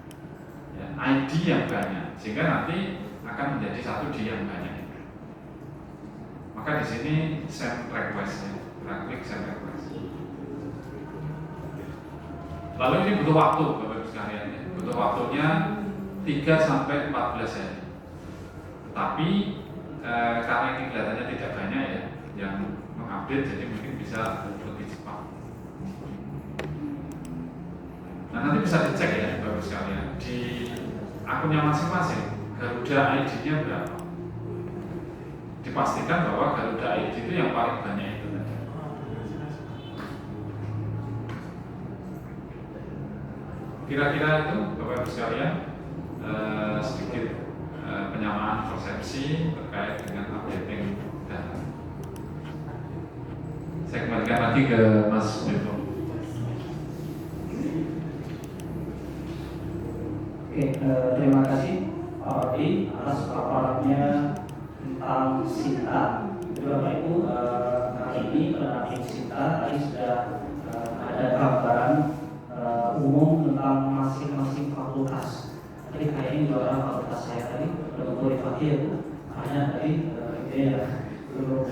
ya, ID yang banyak, sehingga nanti akan menjadi satu di yang banyak. Maka di sini send request ya, kita klik send request. Lalu ini butuh waktu Bapak-Ibu sekalian ya. Butuh waktunya 3 sampai 14 hari. Tapi karena ini kelihatannya tidak banyak ya yang mengupdate, jadi mungkin bisa lebih cepat. Nah nanti bisa dicek ya Bapak sekalian di akunnya masing-masing Garuda ID-nya berapa. Dipastikan bahwa Garuda ID itu yang paling banyak itu. Kira-kira itu Bapak Ibu sekalian sedikit penyamaan persepsi terkait dengan updating data. Saya kembalikan lagi ke Mas Bimo. Oke, terima kasih Pak Odi atas paparannya tentang Sinta. Bapak Ibu, kali ini penerapan Sinta tadi sudah ada gambaran umum tentang masing-masing fakultas. Tadi kayaknya juga fakultas saya tadi udah Bu Rifati ya Bu, makanya tadi ya belum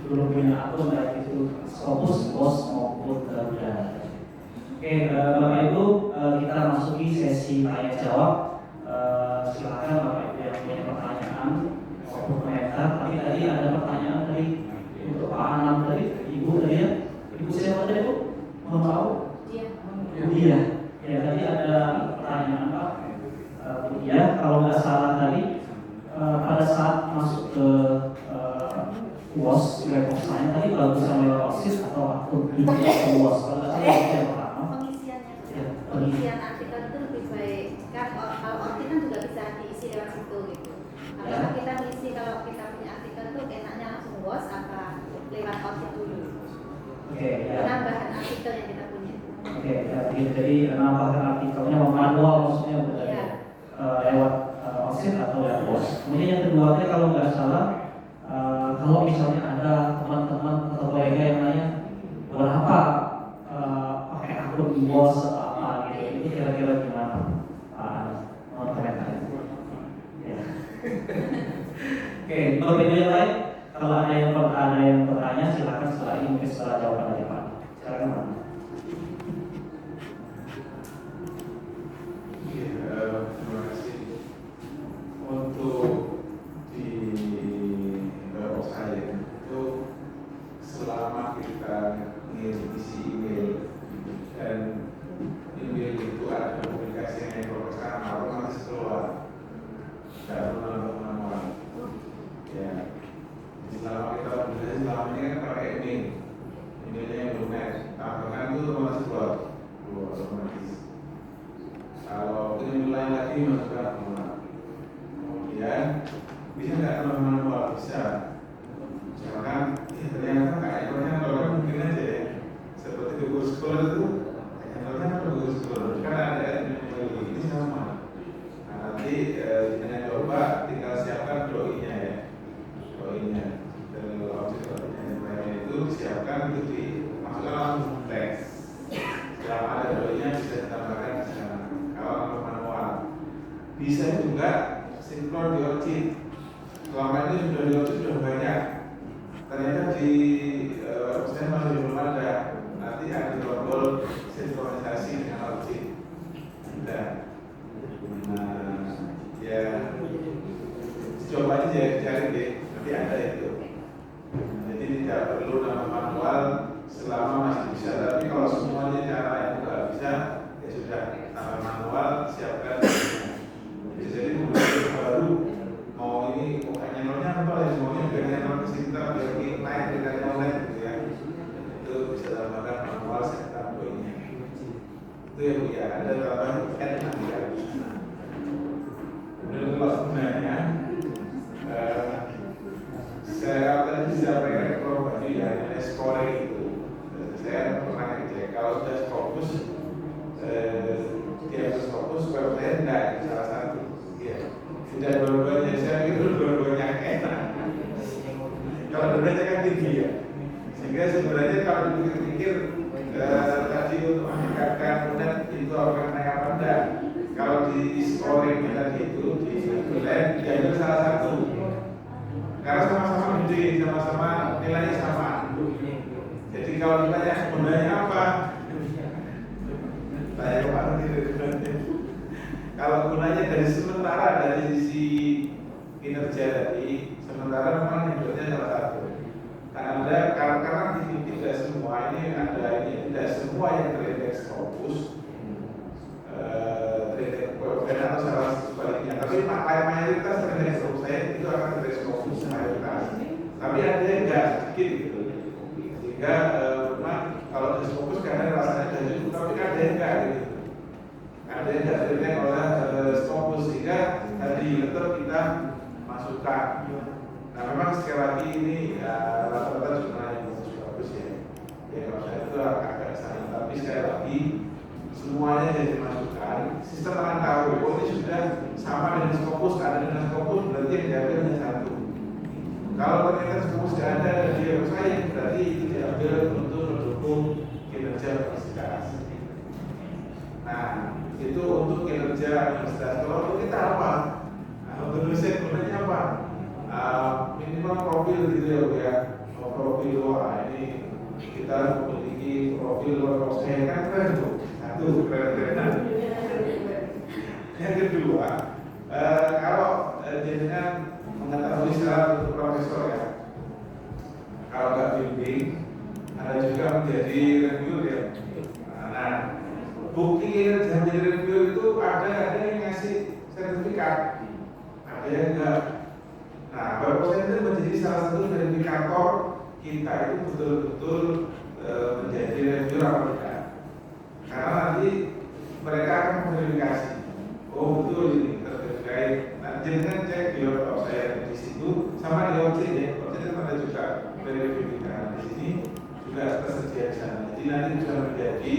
belum punya akun baik itu Scopus, BOS maupun Garuda. Oke, Bapak Ibu, kita masuki sesi tanya jawab. Silakan Bapak Ibu yang punya pertanyaan maupun komentar. Tapi tadi ada pertanyaan dari untuk Pak Anam tadi, Ibu tadi ya. Ibu siapa tadi Bu? Mau tahu? Iya. Ya tadi ada pertanyaan Pak. Ya kalau nggak salah tadi pada saat masuk ke UOS website tadi bagusan lewat OSIS atau akun UOS. Kalau nggak salah itu yang pertama. Pengisian artikel itu lebih baik kan, kalau artikel kan juga bisa diisi lewat situ gitu. Apakah kita mengisi kalau kita punya artikel itu enaknya langsung UOS apa lewat OSIS dulu? Oke, ya. Penambahan artikel yang kita punya. Oke, jadi menambahkan artikelnya manual maksudnya bukan lewat OSIS atau lewat UOS. Kemudian yang kedua kalau nggak salah kalau misalnya ada teman-teman atau kolega yang nanya berapa pakai akun UOS atau apa gitu, ini kira-kira gimana komentarnya? Ya. Oke, untuk video yang lain kalau ada yang bertanya silakan setelah ini mungkin setelah jawaban dari Pak. Silakan Pak. Terima kasih. Untuk di website itu selama kita isi email dan email itu ada publikasi yang diproses otomatis keluar, tidak perlu manual. Ya, selama kita publikasi selama ini kan pakai emailnya yang lunak, tambahkan itu otomatis keluar otomatis. Kalau ini mulai lagi masukkan manual. Kemudian bisa nggak kalau manual? Bisa. Misalkan ternyata kayaknya kalau mungkin aja ya, seperti Google Scholar itu kayaknya Google Scholar kan ada ini sama. Nah, nanti dengan coba tinggal siapkan doi-nya ya, doi-nya dan objek itu siapkan itu dimasukkan langsung teks. Selama ada doi-nya bisa ditambahkan di sana. Kalau manual bisa juga sinkron di OJIT. Selama ini sudah di OJIT sudah banyak. Ternyata di website masih belum ada. Nanti ada tombol sinkronisasi dengan OJIT. Nah, ya coba aja cari deh. Nanti ada itu. Jadi tidak perlu nama manual selama masih bisa. Tapi kalau semuanya cara yang nggak bisa, ya sudah nama manual siapkan. Jadi kemudian baru mau ini channelnya apa ya, semuanya biar channel ke kita biar naik dengan online gitu ya. Itu bisa tambahkan manual setup poinnya. Itu ya Bu ya, ada tambahan add nanti ya. Kemudian kalau sebenarnya saya tadi bisa rekor baju ya, ada scoring itu. Saya pernah ngecek kalau sudah fokus dia harus fokus, kalau saya enggak salah satu. Tidak dua-duanya, saya pikir dua-duanya enak. Kalau dua-duanya kan tinggi ya, sehingga sebenarnya kalau dipikir-pikir tadi untuk meningkatkan kemudian itu akan naik apa enggak. Kalau di scoring tadi itu dinilai diambil salah satu, karena sama-sama gede, sama-sama nilainya sama. Jadi kalau ditanya gunanya apa, tanya ke Pak Menteri. Kalau gunanya dari sementara dari sisi kinerja tadi, sementara memang hidupnya salah satu. Karena tidak semua ini ada ini tidak semua yang terindeks fokus, terindeks atau salah sebaliknya. Tapi mayoritas terindeks fokus saya itu akan terindeks fokus mayoritas. Tapi ada yang enggak sedikit gitu. Sehingga memang kalau terindeks fokus karena rasanya sudah cukup, tapi ada yang enggak gitu. Ada yang tidak terindeks oleh fokus sehingga tadi tetap kita masukkan. Nah memang sekali lagi ini rata-rata jumlah yang bagus ya. Ya kalau saya itu agak sayang, tapi sekali lagi semuanya yang dimasukkan. Sistem akan tahu, oh ini sudah sama dengan fokus, ada dengan fokus berarti yang diambil hanya satu. Kalau ternyata fokus tidak ada dan dia bersaing, berarti itu diambil untuk mendukung kinerja universitas. Nah itu untuk kinerja universitas. Kalau untuk kita apa? Untuk dosen gunanya apa? Minimal profil gitu ya Bu ya. Profil, wah ini kita memiliki profil saya kan keren Bu. Satu keren-kerenan. Yang kedua, kalau jenengan mengetahui secara untuk profesor ya, kalau nggak bimbing, ada juga menjadi reviewer ya. Nah, bukti kinerja menjadi reviewer itu ada yang ngasih sertifikat, ada yang enggak. Nah, berpotensi itu menjadi salah satu verifikator kita itu betul-betul menjadi reviewer atau tidak. Karena nanti mereka akan memverifikasi. Oh betul ini terkait. Nah, jangan cek di laptop saya di situ sama di OC ya. OC kan ada juga verifikasi di sini juga tersedia di sana. Jadi nanti bisa menjadi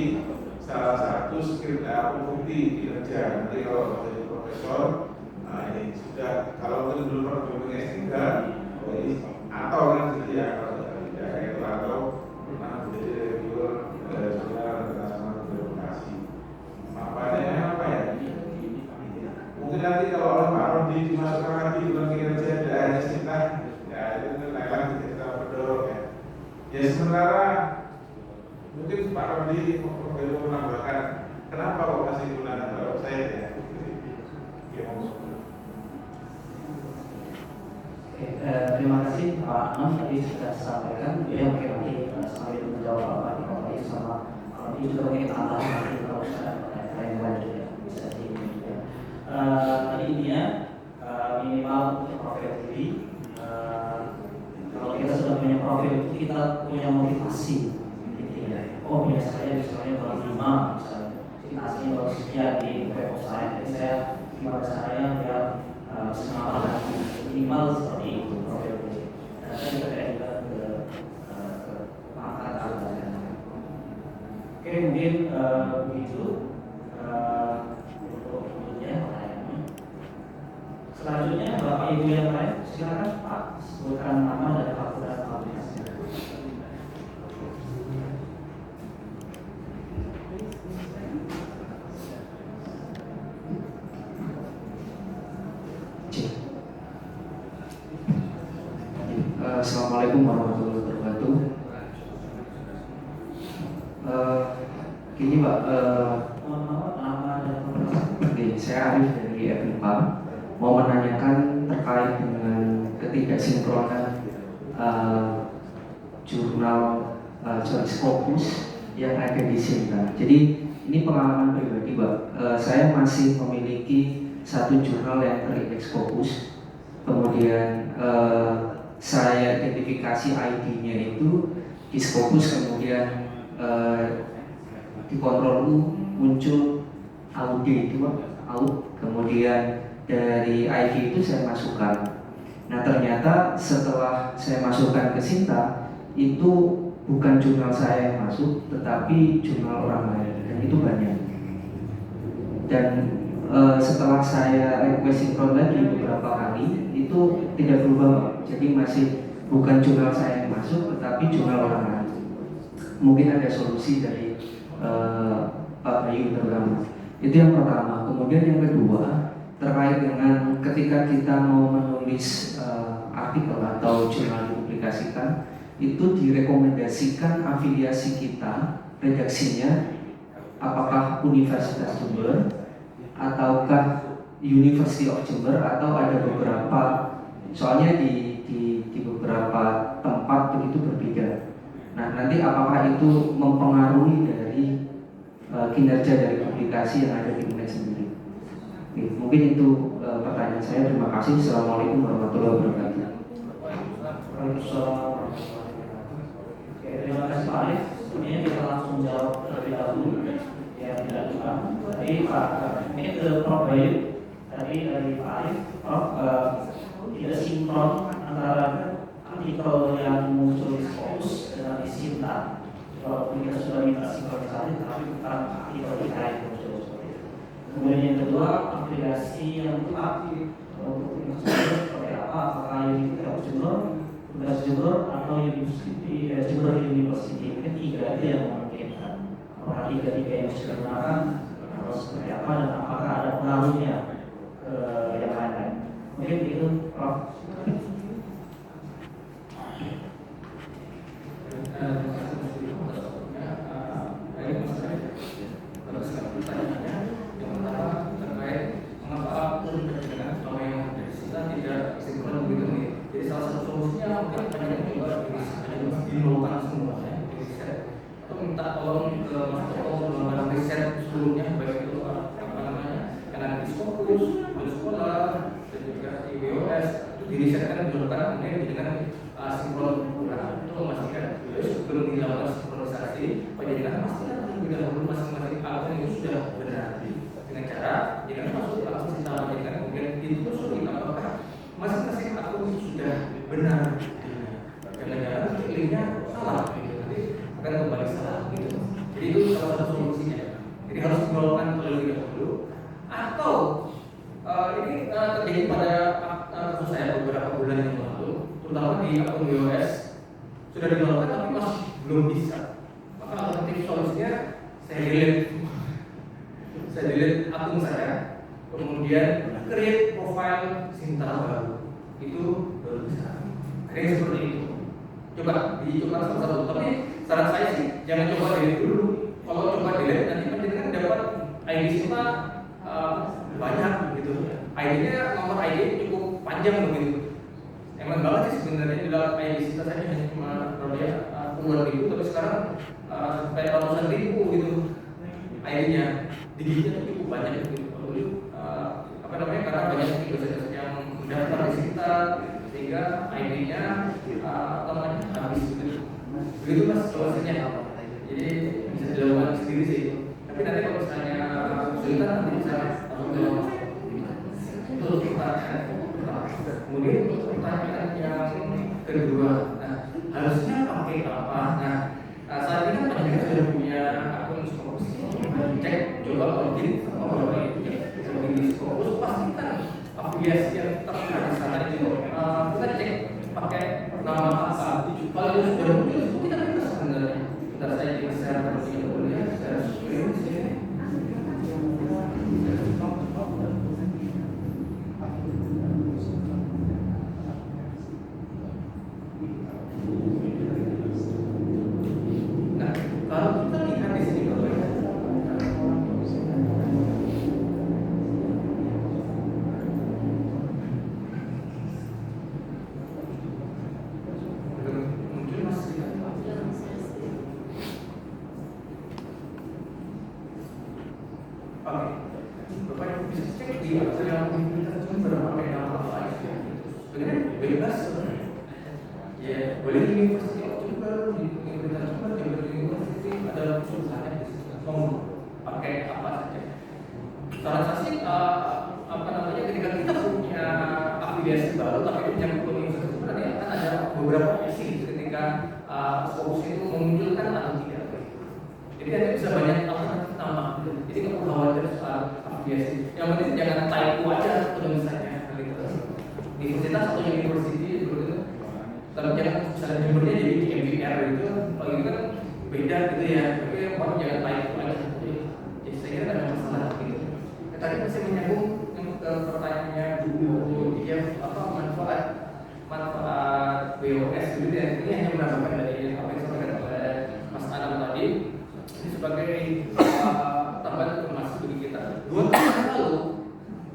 salah satu skill bukti kinerja. Nanti kalau menjadi profesor, nah ini sudah kalau itu dulu pernah S3, atau kan gitu ya kalau tidak itu atau menjadi reviewer secara internasional verifikasi. Makanya apa ya? Mungkin nanti kalau oleh Pak Rodi dimasukkan lagi bukan kinerja tidak hanya kita, ya itu naik lagi kita berdorong ya. Ya sementara mungkin Pak Rodi perlu menambahkan kenapa kok masih gunakan kalau saya ya. Oke, terima kasih Pak Anam tadi sudah disampaikan. Ya mungkin nanti sambil menjawab apa yang sama ini juga mungkin tambahan nanti kalau ada yang lanjut ya bisa juga. Tadi intinya minimal untuk profil diri. Kalau kita sudah punya profil itu kita punya motivasi intinya. Oh punya saya misalnya baru 5 misalnya, motivasinya baru sekian di web saya. Jadi saya gimana caranya biar semangat lagi minimal seperti itu profil diri. Dan saya juga juga ke pangkat dan oke mungkin begitu untuk pertanyaannya. Selanjutnya Bapak Ibu yang lain silakan Pak sebutkan nama dan fakultas aplikasi. Assalamualaikum warahmatullahi wabarakatuh. Gini Pak, saya Arif dari F4 mau menanyakan terkait dengan ketidaksinkronan jurnal Scopus yang ada di Sinta. Jadi ini pengalaman pribadi Pak, saya masih memiliki satu jurnal yang terindeks Scopus, kemudian saya identifikasi ID-nya itu di Scopus, kemudian di kontrol U muncul AUD itu AUD, kemudian dari ID itu saya masukkan. Nah ternyata setelah saya masukkan ke Sinta itu bukan jurnal saya yang masuk, tetapi jurnal orang lain, dan itu banyak. Dan setelah saya request sinkron lagi beberapa kali itu tidak berubah, jadi masih bukan jurnal saya yang masuk tetapi jurnal orang lain. Mungkin ada solusi dari Pak Bayu terutama. Itu yang pertama. Kemudian yang kedua terkait dengan ketika kita mau menulis artikel atau jurnal dipublikasikan, itu direkomendasikan afiliasi kita redaksinya apakah Universitas Jember ataukah University of Jember, atau ada beberapa, soalnya di beberapa tempat begitu berbeda. Nah nanti apakah itu mempengaruhi dari kinerja dari publikasi yang ada di UNED sendiri? Oke, mungkin itu pertanyaan saya. Terima kasih. Assalamualaikum warahmatullahi wabarakatuh. Waalaikumsalam. Oke, terima kasih Pak Arif. Sebenarnya kita langsung jawab terlebih dahulu. Ya tidak lupa. Tadi Pak, ini ke Prof Bayu. Tadi dari Pak Arif, Prof tidak sinkron antara artikel yang muncul di Scopus dengan di Sinta. Walaupun kita sudah minta sinkronisasi, tapi bukan artikel kita yang muncul seperti itu. Kemudian yang kedua, aplikasi yang tepat untuk seperti apa? Apakah Universitas Jember, Universitas Jember, atau Jember University? Mungkin tiga itu yang memungkinkan. Apakah tiga-tiga yang bisa digunakan atau seperti apa, dan apakah ada pengaruhnya ke yang lain-lain? Mungkin itu Prof. akun itu sudah benar dengan cara jangan masuk langsung sama dengan kemudian ditelusuri apakah masing-masing akun itu sudah benar. Jangan-jangan linknya salah, nanti akan kembali salah gitu. Jadi itu salah satu solusinya. Jadi harus dikeluarkan terlebih dahulu. Atau ini terjadi pada kasus saya beberapa bulan yang lalu, terutama di akun iOS sudah dilakukan tapi masih belum bisa. Maka alternatif solusinya saya delete akun saya, kemudian create profile Sinta baru, itu baru bisa. Ada yang seperti itu. Coba dicoba satu-satu. Tapi saran saya sih jangan coba delete dulu. Kalau coba delete nanti kan dapat ID Sinta banyak gitu. ID-nya nomor ID cukup panjang begitu. Emang banget sih sebenarnya di dalam ID Sinta saya hanya cuma puluhan ribu, tapi sekarang sampai ratusan ribu gitu ID-nya. Digitnya cukup banyak gitu. Karena banyak dosen-dosen yang mendaftar di Sinta sehingga ID-nya habis gitu. Begitu Mas solusinya. Jadi bisa dilakukan sendiri sih. Tapi nanti kalau misalnya kesulitan nanti bisa langsung ke itu kemudian untuk pertanyaan yang kedua, harusnya pakai apa? Saat ini kan banyak sudah punya akun Scopus. Cek coba login sama berapa itu. Login di Scopus pastikan afiliasi yang tertera di sana itu. Kita cek pakai nama apa. Kalau itu sudah muncul itu kita bisa sebenarnya. Bentar saya cek secara terlebih dahulu ya, secara screen di sini. Kalau kita lihat di sini Bapak ya, muncul masih oke. Bapak bisa cek di akun yang kita berapa nama apa aja. Sebenarnya bebas sebenarnya. Ya boleh di University of Jember, di Universitas Jember University ada perusahaan di situ mau pakai apa saja. Saran saya sih ketika kita punya afiliasi baru tapi punya Universitas Jember ya kan ada beberapa opsi ketika Scopus itu memunculkan atau tidak. Jadi nanti bisa banyak alternatif nama. Jadi nggak perlu khawatir soal afiliasi. Yang penting jangan typo aja tulisannya. Di universitas atau university seperti itu. Kalau jangan misalnya Jembernya jadi di MBR itu, kalau itu kan beda gitu ya. Tapi orang jangan typo aja. Jadi saya kira ada masalah gitu. Tadi masih menyambung ke pertanyaannya dulu, ya manfaat BOS gitu ya. Ini hanya menambahkan dari apa yang disampaikan oleh Mas Anam tadi. Ini sebagai tambahan informasi bagi kita. 2 tahun yang lalu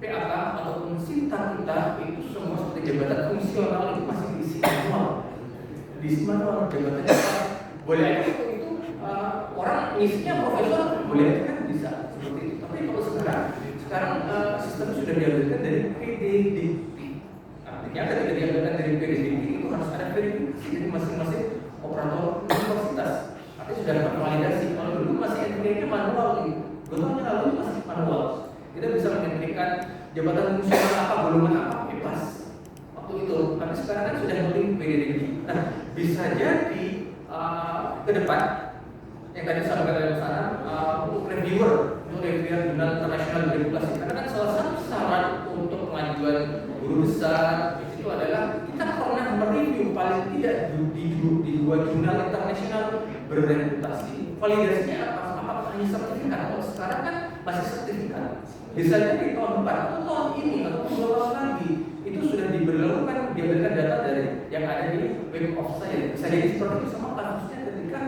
PAK ataupun Sinta kita itu semua seperti jabatan fungsional itu masih diisi manual. Diisi manual jabatannya boleh aja itu orang isinya profesor boleh aja kan bisa seperti itu. Tapi kalau sekarang sistem sudah diambilkan dari PDDT. Artinya ketika diambilkan dari PDDT itu harus ada verifikasi dari masing-masing operator universitas. Artinya sudah dapat validasi. Kalau dulu masih entry-nya manual gitu. 2 tahun yang lalu itu masih manual. Kita bisa menentukan jabatan fungsional apa, golongan apa, bebas waktu itu. Tapi sekarang kan sudah melalui PDDT. Nah, bisa jadi ke depan yang tadi sampaikan dari sana untuk reviewer, untuk reviewer jurnal internasional beregulasi. Karena kan salah satu syarat untuk pengajuan guru besar itu adalah kita pernah mereview paling tidak di 2 jurnal internasional berreputasi. Validasinya apa hanya sertifikat? Kalau sekarang kan masih sertifikat. Bisa jadi tahun depan atau tahun ini atau 2 tahun lagi itu sudah diberlakukan diberikan data dari yang ada di Web of Science. Bisa jadi seperti itu sama kasusnya ketika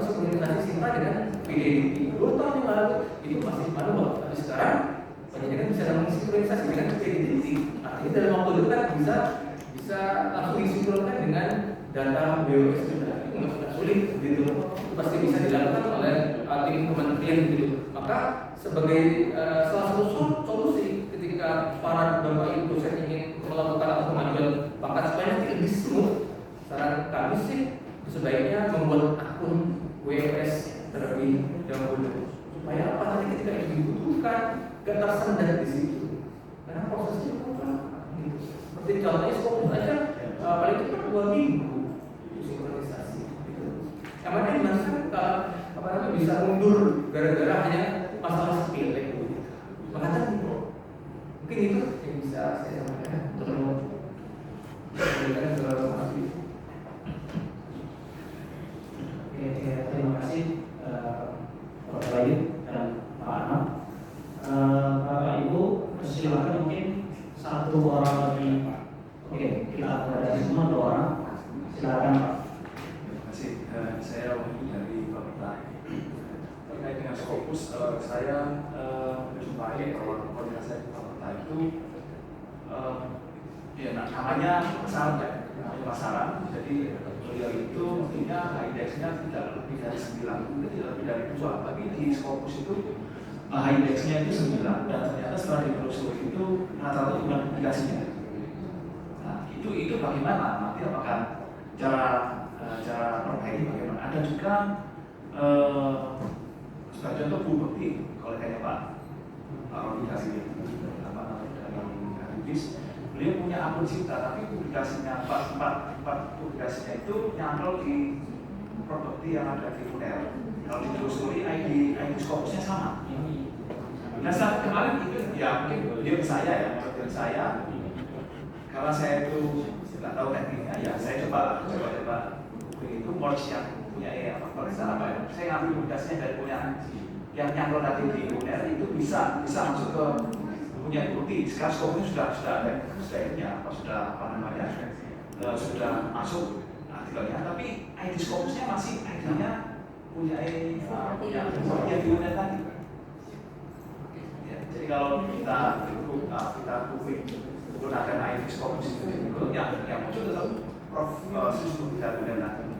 sinkronisasi Sinta dengan PDDT. 2 tahun yang lalu itu masih manual, tapi sekarang penyidikan bisa mensinkronisasi dengan PDDT. Artinya dalam waktu dekat bisa langsung disinkronkan dengan data BOS juga. Itu nggak sulit gitu. Pasti bisa dilakukan oleh tim kementerian gitu. Maka sebagai salah satu solusi ketika para bapak ibu dosen ingin melakukan atau pengajuan bakat supaya nanti lebih smooth, saran kami sih sebaiknya membuat akun WS terlebih dahulu supaya apa nanti ketika itu dibutuhkan gak tersendat di situ karena prosesnya bukan gitu. Seperti contohnya Scopus aja paling cepat 2 minggu sinkronisasi gitu. Yang mana dimana bisa mundur gara-gara hanya masalah sepele gitu. Makanya mungkin itu yang bisa saya sampaikan untuk terima kasih Pak Bayu dan Pak Anam. Bapak Ibu silakan mungkin 1 orang lagi. Oke, kita ada semua 2 orang. Silakan Pak. Terima kasih. Saya Wahyu dari Bapeta. Terkait dengan Scopus, saya menjumpai bahwa koordinasi Bapeta itu ya namanya pasaran ya, namanya pasaran. Jadi beliau itu mestinya indeksnya tidak lebih dari 9, tidak lebih dari 2. Tapi di Scopus itu indeksnya itu 9 dan ternyata setelah ditelusuri itu rata-rata cuma indikasinya. Nah itu bagaimana? Nanti apakah cara perbaiki bagaimana? Ada juga sebagai contoh Bu Bekti, kalau kayaknya Pak Rodi dari Hadis, beliau punya akun Cinta, tapi publikasinya empat publikasinya itu nyantol di properti yang ada di UNER. Kalau ditelusuri ID Scopusnya sama. Nah saat kemarin itu ya mungkin beliau ke saya ya, menurut saya karena saya itu nggak tahu tekniknya ya saya coba itu merge yang punya apa ya, saya ngambil publikasinya dari punya yang nyantol tadi di UNER itu bisa masuk ke punya bukti. Sekarang Scopusnya sudah masuk artikelnya, tapi ID Scopusnya masih ID-nya punya di UNER tadi. Ya, jadi kalau kita publik menggunakan ID Scopus itu yang muncul tetap Prof. Susu tidak UNER tadi.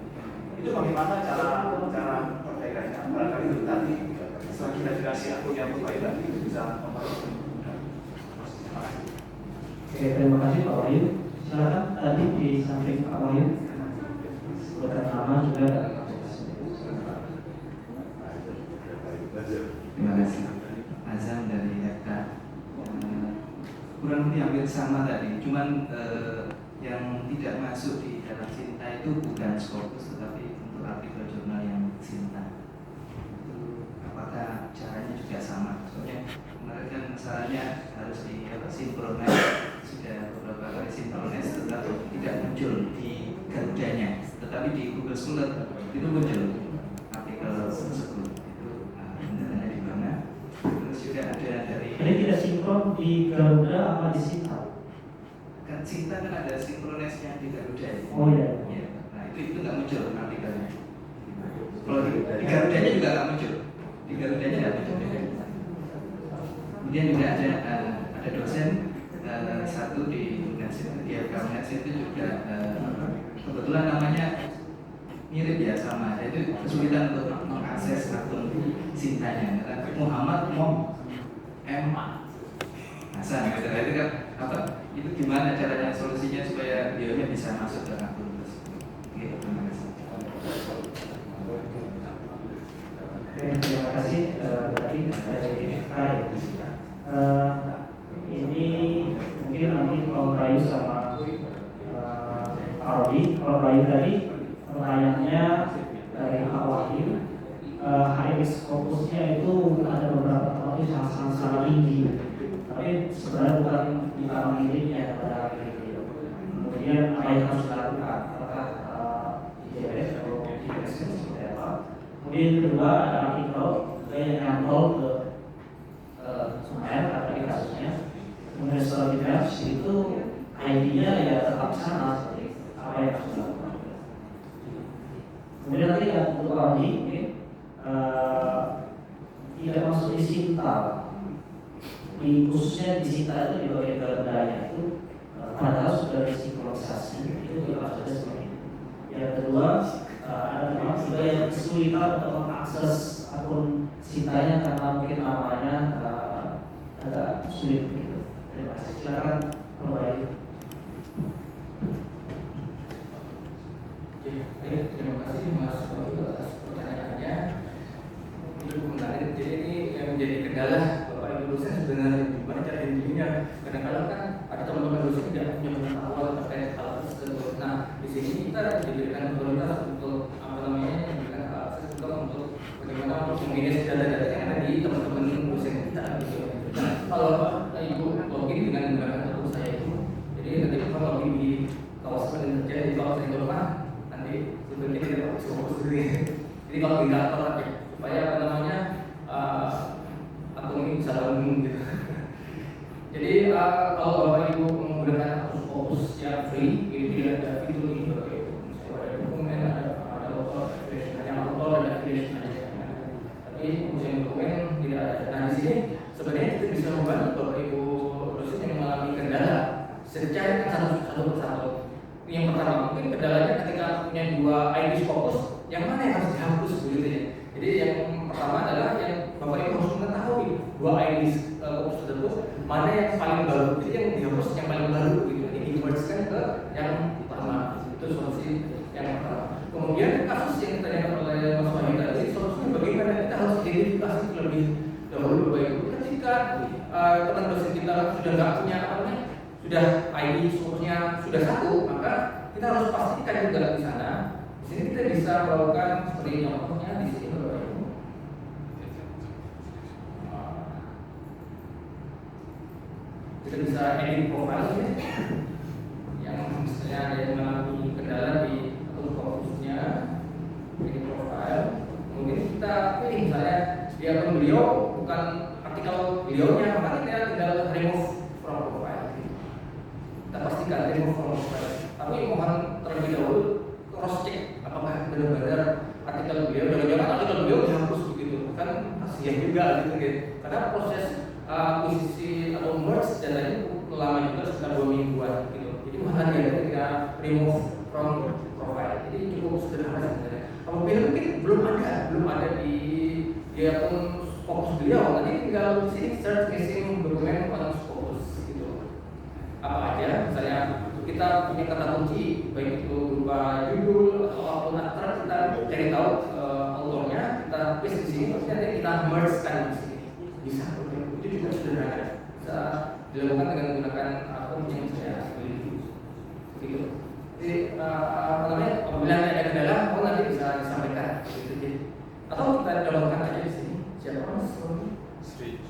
Itu bagaimana cara perbaikannya? Barangkali itu tadi setelah kita dikasih akun yang terbaik tadi bisa memperbaiki. Oke, terima kasih Pak Wahyu. Silakan tadi di samping Pak Wahyu. Sebutkan nama juga. Terima kasih. Azam dari Hekta. Kurang lebih hampir sama tadi, cuman yang tidak masuk di dalam Cinta itu bukan Scopus, tetapi untuk artikel jurnal yang Cinta. Itu apakah caranya juga sama? Soalnya kemarin kan masalahnya harus di sinkronis, sudah beberapa kali sinkronis, tetapi tidak muncul di Garudanya, tetapi di Google Scholar itu muncul artikel tersebut. Itu benarannya di mana? Terus juga ada dari. Ini tidak sinkron di Garuda apa di Cinta? Kan Cinta kan ada sinkronisnya di Garuda. Oh iya. Ya. Nah itu nggak muncul artikelnya. Kalau di Garudanya juga nggak muncul. Di Garudanya nggak muncul. Kemudian juga ada dosen satu di UNES itu juga kebetulan namanya mirip ya sama, itu kesulitan untuk mengakses akun Cintanya. Muhammad M Hasan, itu kan apa? Itu gimana caranya solusinya supaya dia bisa masuk ke akun tersebut? Oke, terima kasih. Terima kasih tadi dari Kai. Ini mungkin nanti kalau Rayu sama Rodi. Kalau Rayu tadi pertanyaannya dari Pak Wahyu, HID Scopusnya itu ada beberapa tempat yang sangat tinggi, tapi sebenarnya bukan miliknya pada hari ini. Kemudian apa yang harus dilakukan? Apakah IJS atau IJS seperti apa? Kemudian kedua ada artikel yang nyantol ke Sumer atau di kasusnya. Kemudian selanjutnya itu ID-nya ya tetap sama seperti apa yang harus dilakukan. Kemudian nanti untuk Rodi mungkin tidak masuk di Cinta, khususnya di Cinta itu di bagian Garudanya itu padahal sudah disinkronisasi itu juga harus ada seperti itu. Yang kedua ada memang juga yang kesulitan untuk mengakses akun Cintanya karena mungkin namanya agak sulit begitu. Terima kasih. Silakan Pak. Terima kasih Mas Wahyu atas pertanyaannya. Itu menarik. Jadi ini menjadi kendala Bapak Ibu dosen sebenarnya gimana cara handlingnya. Kadang-kadang kan ada teman-teman dosen tidak punya pengetahuan terkait hal tersebut. Nah, di sini kita diberikan otoritas untuk diberikan akses juga untuk bagaimana untuk memanage data-data yang ada di teman-teman dosen kita. Gitu. Nah, kalau Bapak Ibu login dengan menggunakan akun saya itu, jadi nanti kalau login di kawasan kerja di kawasan itu nanti sebenarnya tidak harus fokus dulu. Jadi kalau di kantor supaya akun ini bisa langgeng gitu. Jadi kalau Bapak Ibu menggunakan akun fokus yang free, ini tidak ada fitur ini Bapak Ibu. Misalnya ada dokumen, ada auto, hanya auto dan affiliation aja. Tapi misalnya dokumen tidak ada. Nah di sini sebenarnya kita bisa membantu Bapak Ibu dosen yang mengalami kendala secara satu persatu. Yang pertama mungkin kendalanya ketika punya 2 ID Scopus, yang mana yang harus dihapus begitu ya. Jadi yang pertama adalah yang Bapak Ibu harus mengetahui 2 ID Scopus tersebut mana yang paling baru. Jadi yang dihapus yang paling baru gitu. Ini di-merge-kan ke yang utama. Itu solusi yang pertama. Kemudian kasus yang ditanyakan oleh Mas Wahyu tadi, solusinya bagaimana kita harus identifikasi terlebih dahulu Bapak Ibu. Ketika teman dosen kita sudah nggak punya sudah ID Scopusnya sudah 1, maka kita harus pastikan juga di sana. Di sini kita bisa melakukan seperti contohnya di sini Bapak Ibu. Kita bisa edit profile ya. Yang misalnya ada yang mengalami kendala di akun Scopusnya, edit profile. Kemudian kita pilih misalnya di akun beliau bukan artikel beliaunya, maka kita tinggal remove from profile. Kita pastikan remove from profile. Tapi mohon terlebih dahulu cross check apakah benar-benar artikel beliau, jangan-jangan artikel beliau dihapus begitu, kan kasihan juga gitu kan. Karena proses akuisisi atau merge datanya lama juga sekitar 2 mingguan gitu. Jadi mohon hati-hati ketika remove from profile. Jadi cukup sederhana sebenarnya. Apabila mungkin belum ada di akun Scopus beliau, nanti tinggal di sini search missing dokumen on Scopus gitu. Apa aja, misalnya kita punya kata kunci, baik itu berupa judul atau akun aktor, kita cari tahu autornya, kita paste di sini, terus nanti kita merge-kan di sini. Bisa, itu juga sederhana. Bisa dilakukan dengan menggunakan akun yang saya miliki. Gitu. Jadi apabila ada kendala, nanti bisa disampaikan. Gitu. Atau kita contohkan aja di sini. Siapa Mas? Sri.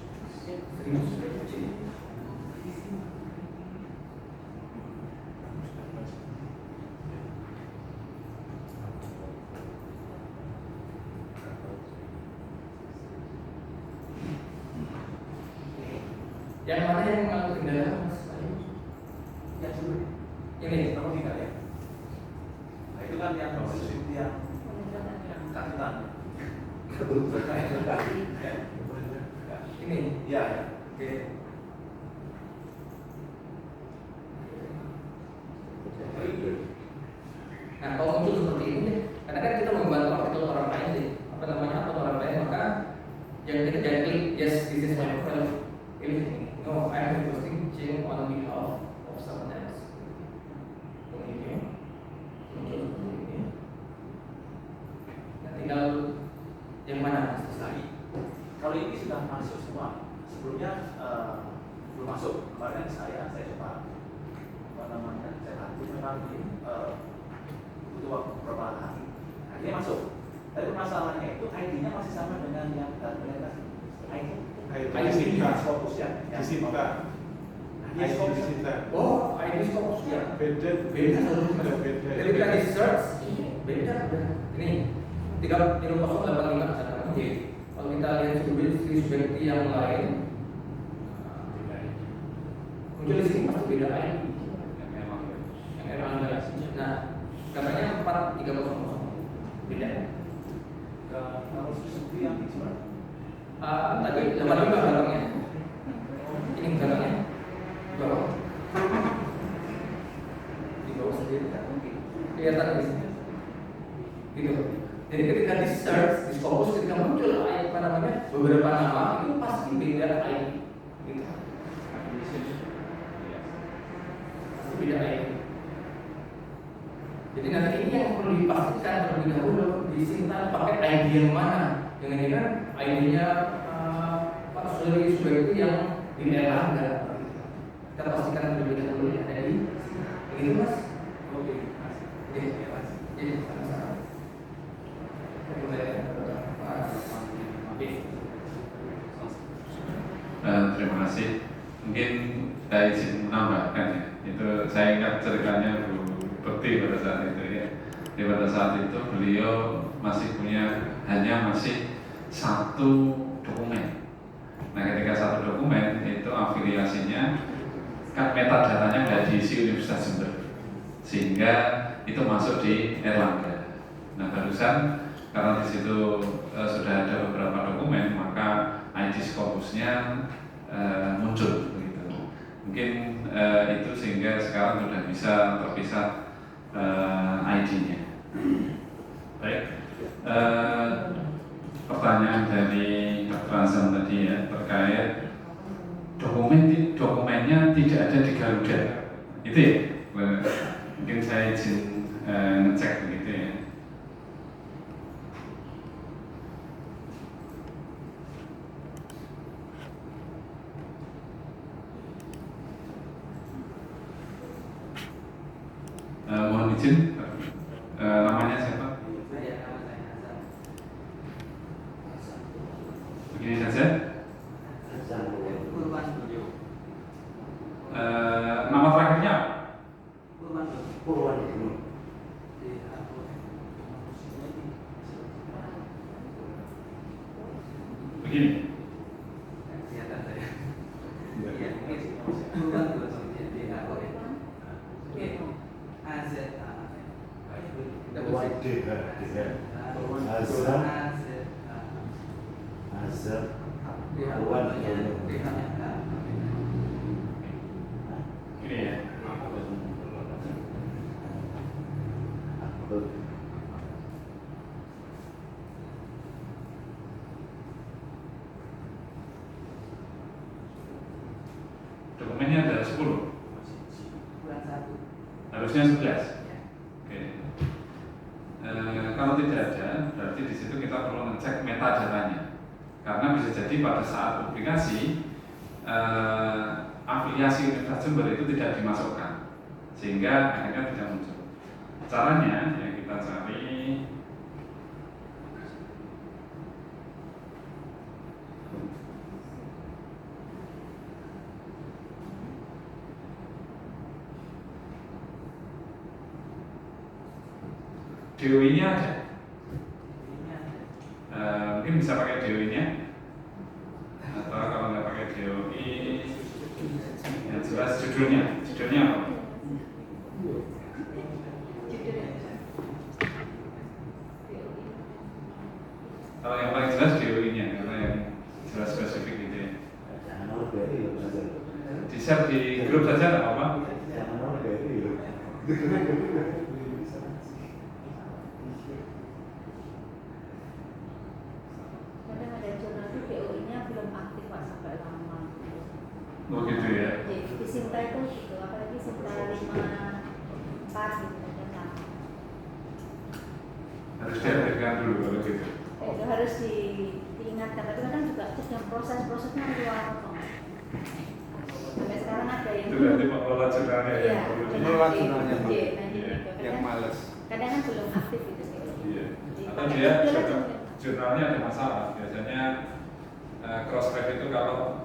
Yang mana yang mengalami kendala Mas? Yang ini nomor 3 ya. Nah, itu kan yang katutan. Ini ya. Oke. Nah, kalau muncul seperti ini, karena kan kita membantu artikel orang lain sih, akun orang lain, maka yang kita jangan klik yes this is my profile. Pilih no, I am requesting change on behalf of someone else. Kemudian muncul seperti ini. Nah, tinggal yang mana selesai. Kalau ini sudah masuk semua, sebelumnya belum masuk. Kemarin saya coba saya bantu memang butuh waktu beberapa hari. Akhirnya masuk. Tapi permasalahannya itu ID-nya masih sama dengan yang terlihat ID Scopus ya. Disita. ID Scopus. Oh, ID Scopus ya. Beda. Ketika di search beda. Ini 3085 misalkan. Kalau kita lihat subjekti yang lain, muncul di sini pasti beda ID. Yang memang ada. Nah, katanya 4300 beda. Kalau sesuatu yang dijual. Tadi 85 belakangnya. Ini belakangnya. Bawah. Di bawah sendiri kan mungkin. Kelihatan di sini. Gitu. Jadi ketika di search, di Scopus, ketika muncul beberapa nama itu pasti beda ID. Gitu. Pasti beda ID. Jadi nanti ini yang perlu dipastikan terlebih dahulu di sini pakai ID yang mana. Jangan-jangan ID-nya auxiliary superior itu yang di Erlangga. Kita pastikan terlebih dahulu yang ada di ini mas. Oke. Jadi sama-sama. Terima kasih. Mungkin saya izin menambahkan ya. Itu saya ingat ceritanya Bu Bekti pada saat itu ya. Di pada saat itu beliau masih masih satu dokumen. Nah, ketika satu dokumen itu afiliasinya kan metadatanya nggak diisi Universitas Jember, sehingga itu masuk di Erlangga. Nah, barusan karena di situ sudah ada beberapa dokumen, maka ID Scopusnya muncul begitu. Mungkin itu sehingga sekarang sudah bisa terpisah ID-nya. Baik. Pertanyaan dari Dr. Azam tadi ya terkait dokumennya tidak ada di Garuda, itu ya. Mungkin saya izin ngecek begitu ya. Mohon izin, namanya siapa? Begini saja. Nama terakhirnya begini. Ini ya. Dokumennya ada 10. Harusnya 11. Oke. Kalau tidak ada, berarti di situ kita perlu ngecek metadatanya. Karena bisa jadi pada saat publikasi afiliasi Universitas Jember itu tidak dimasukkan, sehingga akhirnya tidak muncul. Caranya ya kita cari DOI-nya ada. Mungkin bisa pakai DOI-nya, atau kalau nggak pakai DOI, yang jelas judulnya apa? Kalau yang paling jelas DOI-nya, karena yang jelas spesifik gitu ya. Di-share di grup saja nggak apa-apa. Oh gitu ya. Di Sinta itu gitu, apalagi Sinta 54 gitu kan. Harus dihadirkan dulu kalau gitu. Itu harus diingatkan, tapi kadang juga sedang prosesnya luar kok. Sampai sekarang ada yang itu nanti pengelola jurnalnya iya, pengelola jurnalnya yang males. Kadang kan belum aktif gitu sih. Iya. Atau dia jurnalnya ada masalah. Biasanya cross-ref itu kalau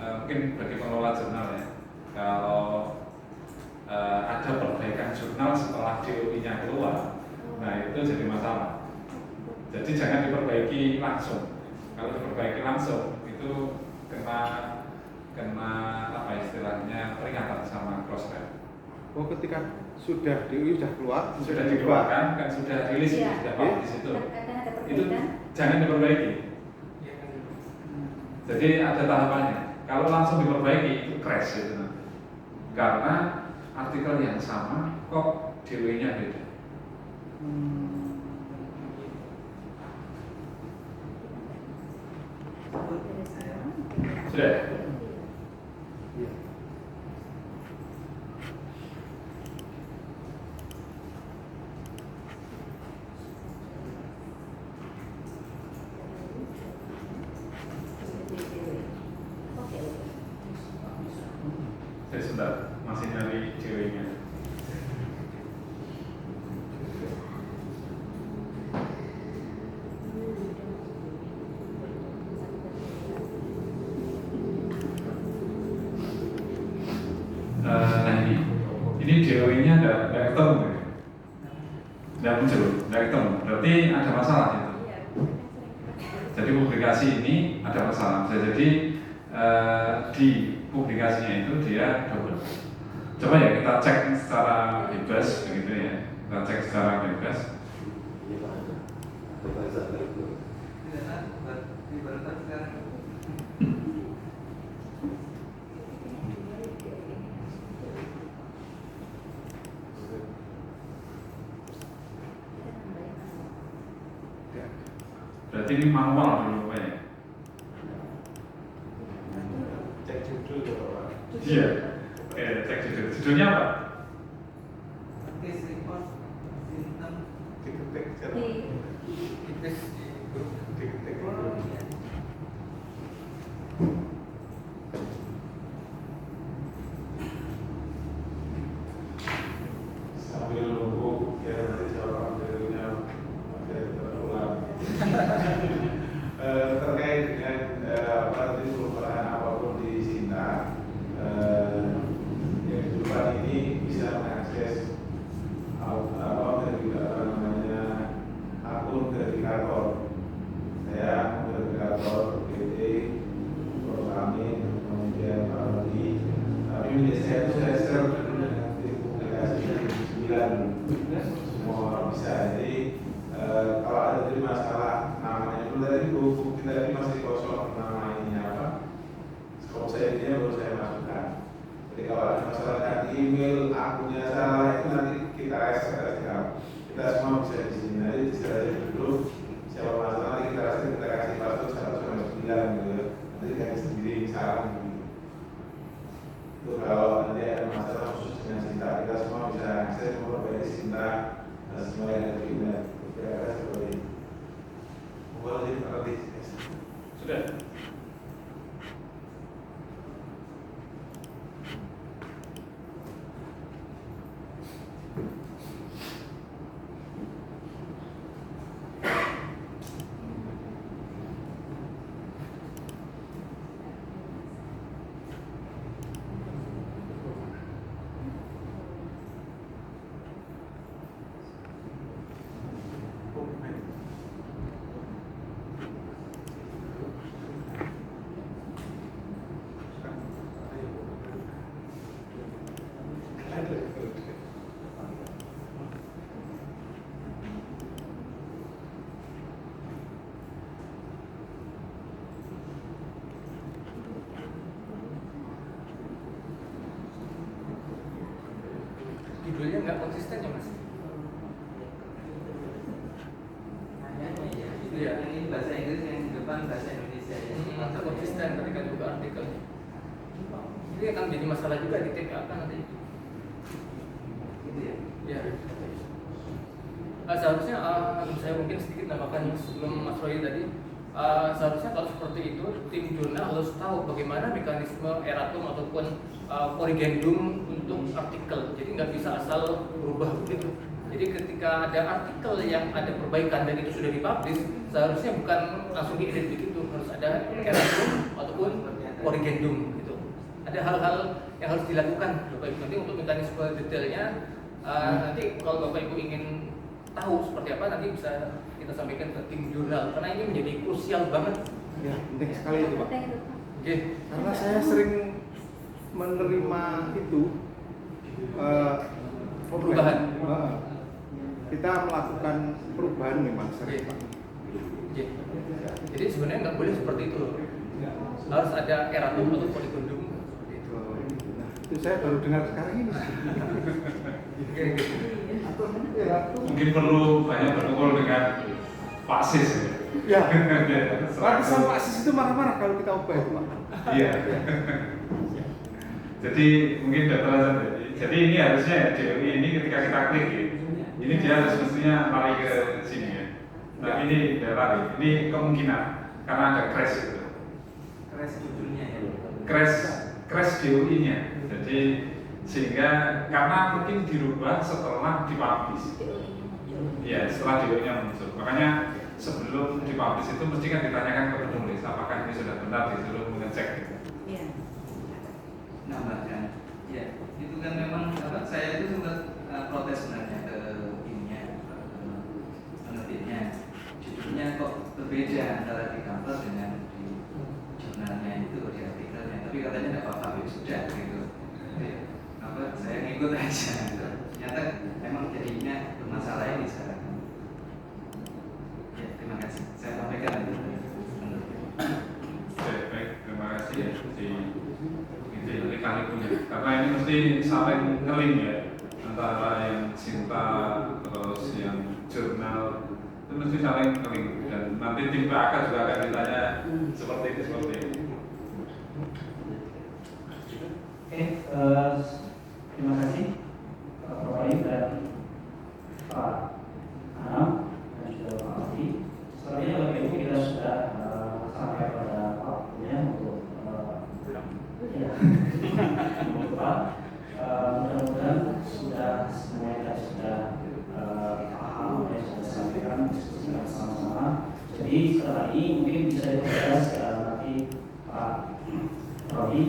mungkin bagi pengelola jurnal ya, kalau ada perbaikan jurnal setelah DOI-nya keluar, nah itu jadi masalah. Jadi jangan diperbaiki langsung. Kalau diperbaiki langsung itu kena apa istilahnya peringatan sama cross-ref. Oh, ketika sudah DOI sudah keluar, sudah dikeluarkan, kan sudah rilis, iya, sudah di situ. Itu kan? jangan diperbaiki. Jadi ada tahapannya. Kalau langsung diperbaiki itu crash gitu. Karena artikel yang sama kok DOI-nya beda. Sudah. ketemu ya. Nggak muncul, nggak ketemu. Berarti ada masalah itu. Jadi publikasi ini ada masalah. Bisa jadi di publikasinya itu dia double. Coba ya kita cek secara bebas begitu ya. Kita cek secara bebas. Berarti ini manual dulu Pak ya? Cek judul ya Pak. Iya. Oke, cek judul. Judulnya apa? Case report symptom Diketik cara. Diketik. Sambil nunggu ya nanti jawaban darinya terulang. Terkait dengan tadi perubahan apapun di Sinta, yang kedepan ini bisa mengakses akun verifikator. Saya verifikator PT kami kemudian Parodi. Tapi media saya itu saya share dulu dengan publikasi 9 semua orang bisa. Jadi kalau ada jadi masalah namanya dulu tadi buku kita tadi masih kosong namanya apa? Kalau saya dia baru saya masukkan. Jadi kalau ada masalah dengan email akunnya salah itu nanti kita reset. Kita semua bisa di sini. Nanti diserahkan dulu siapa masalah nanti kita kasih password 1 sampai 9 gitu. Nanti ganti sendiri salah gitu. Itu kalau nanti ada masalah khusus dengan Sinta kita semua bisa akses memperbaiki Sinta semua yang ada di email. Kira-kira seperti itu. Boleh diperhati. Sudah. Judulnya nggak konsisten ya Mas? Iya. Yang ini bahasa Inggris, yang di depan bahasa Indonesia ya. Nggak konsisten ketika juga artikelnya. Ini akan menjadi masalah juga di TPA nanti. Gitu ya. Ya. Seharusnya saya mungkin sedikit nambahkan sebelum Mas Roy tadi. Seharusnya kalau seperti itu tim jurnal harus tahu bagaimana mekanisme eratum ataupun korrigendum untuk artikel. Jadi nggak bisa asal berubah begitu. Jadi ketika ada artikel yang ada perbaikan dan itu sudah dipublish, seharusnya bukan langsung diedit begitu, harus ada eratum ataupun korrigendum gitu. Ada hal-hal yang harus dilakukan Bapak Ibu. Nanti untuk mekanisme detailnya nanti kalau Bapak Ibu ingin tahu seperti apa nanti bisa kita sampaikan ke tim jurnal karena ini menjadi krusial banget. Ya, penting sekali itu Pak. Oke. Karena saya sering menerima itu perubahan. Kita melakukan perubahan memang sering Pak. Oke. Jadi sebenarnya nggak boleh seperti itu. Harus ada eratum atau korrigendum. Nah, itu saya baru dengar sekarang ini. Mungkin perlu banyak berkumpul dengan Pak Sis. Ya. Ratusan Pak Sis itu marah-marah kalau kita ubah itu Pak. Iya. Jadi mungkin data jadi ini harusnya DOI ini ketika kita klik ini dia harus mestinya lari ke sini ya. Tapi ini tidak lari. Ini kemungkinan karena ada crash itu. Crash judulnya ya. Crash DOI-nya. Jadi sehingga karena mungkin dirubah setelah dipublish. Ya, setelah DOI-nya muncul. Makanya sebelum dipublish itu mesti kan ditanyakan ke penulis apakah ini sudah benar, disuruh mengecek gitu. Nambahkan. Ya, itu kan memang saya itu sempat protes sebenarnya ke ininya, penerbitnya. Judulnya kok berbeda antara di cover dengan di jurnalnya itu, di artikelnya. Tapi katanya tidak apa-apa, sudah gitu. Apa saya ngikut aja. Ternyata memang jadinya bermasalah ini sekarang. Ya, terima kasih. Saya sampaikan itu. Oke, baik, terima kasih ini kali punya, karena ini mesti saling ngeling ya, antara yang cinta terus yang jurnal itu mesti saling ngeling, dan nanti tim PAK juga akan ditanya seperti itu. Oke, terima kasih Pak Prof dan Pak Anam dan juga Pak Alfi. Sepertinya Bapak Ibu kita sudah sampai pada waktunya untuk mudah-mudahan sudah semuanya sudah paham dan sudah sampaikan diskusikan sama-sama. Jadi setelah ini mungkin bisa diperjelas nanti Pak Robi.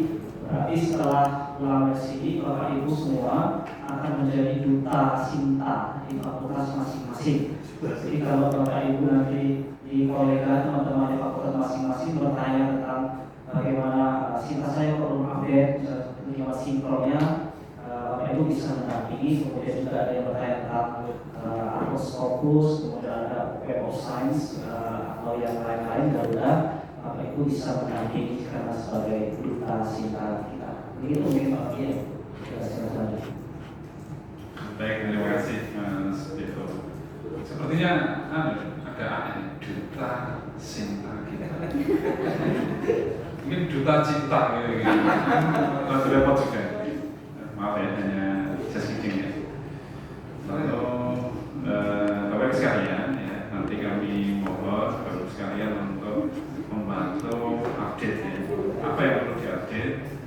Berarti setelah ulang sini Bapak Ibu semua akan menjadi duta Sinta di fakultas masing-masing. Jadi kalau Bapak Ibu nanti di kolega teman-teman di fakultas masing-masing bertanya tentang bagaimana Sinta saya perlu update lewat sinkronnya, Bapak Ibu bisa mendampingi. Kemudian juga ada yang bertanya tentang Atlas Scopus, kemudian ada Web of Science atau yang lain-lain, dan Bapak Ibu bisa mendampingi karena sebagai duta Sinta kita. Begitu mungkin Pak Kiai. Baik, terima kasih Mas Beto. Sepertinya agak aneh, duta Sinta kita. Mungkin duta cinta gitu. Terus repot juga. Maaf ya, hanya sesingking ya. Lalu Bapak sekalian ya, nanti kami mohon Bapak sekalian untuk membantu update ya. Apa yang perlu diupdate?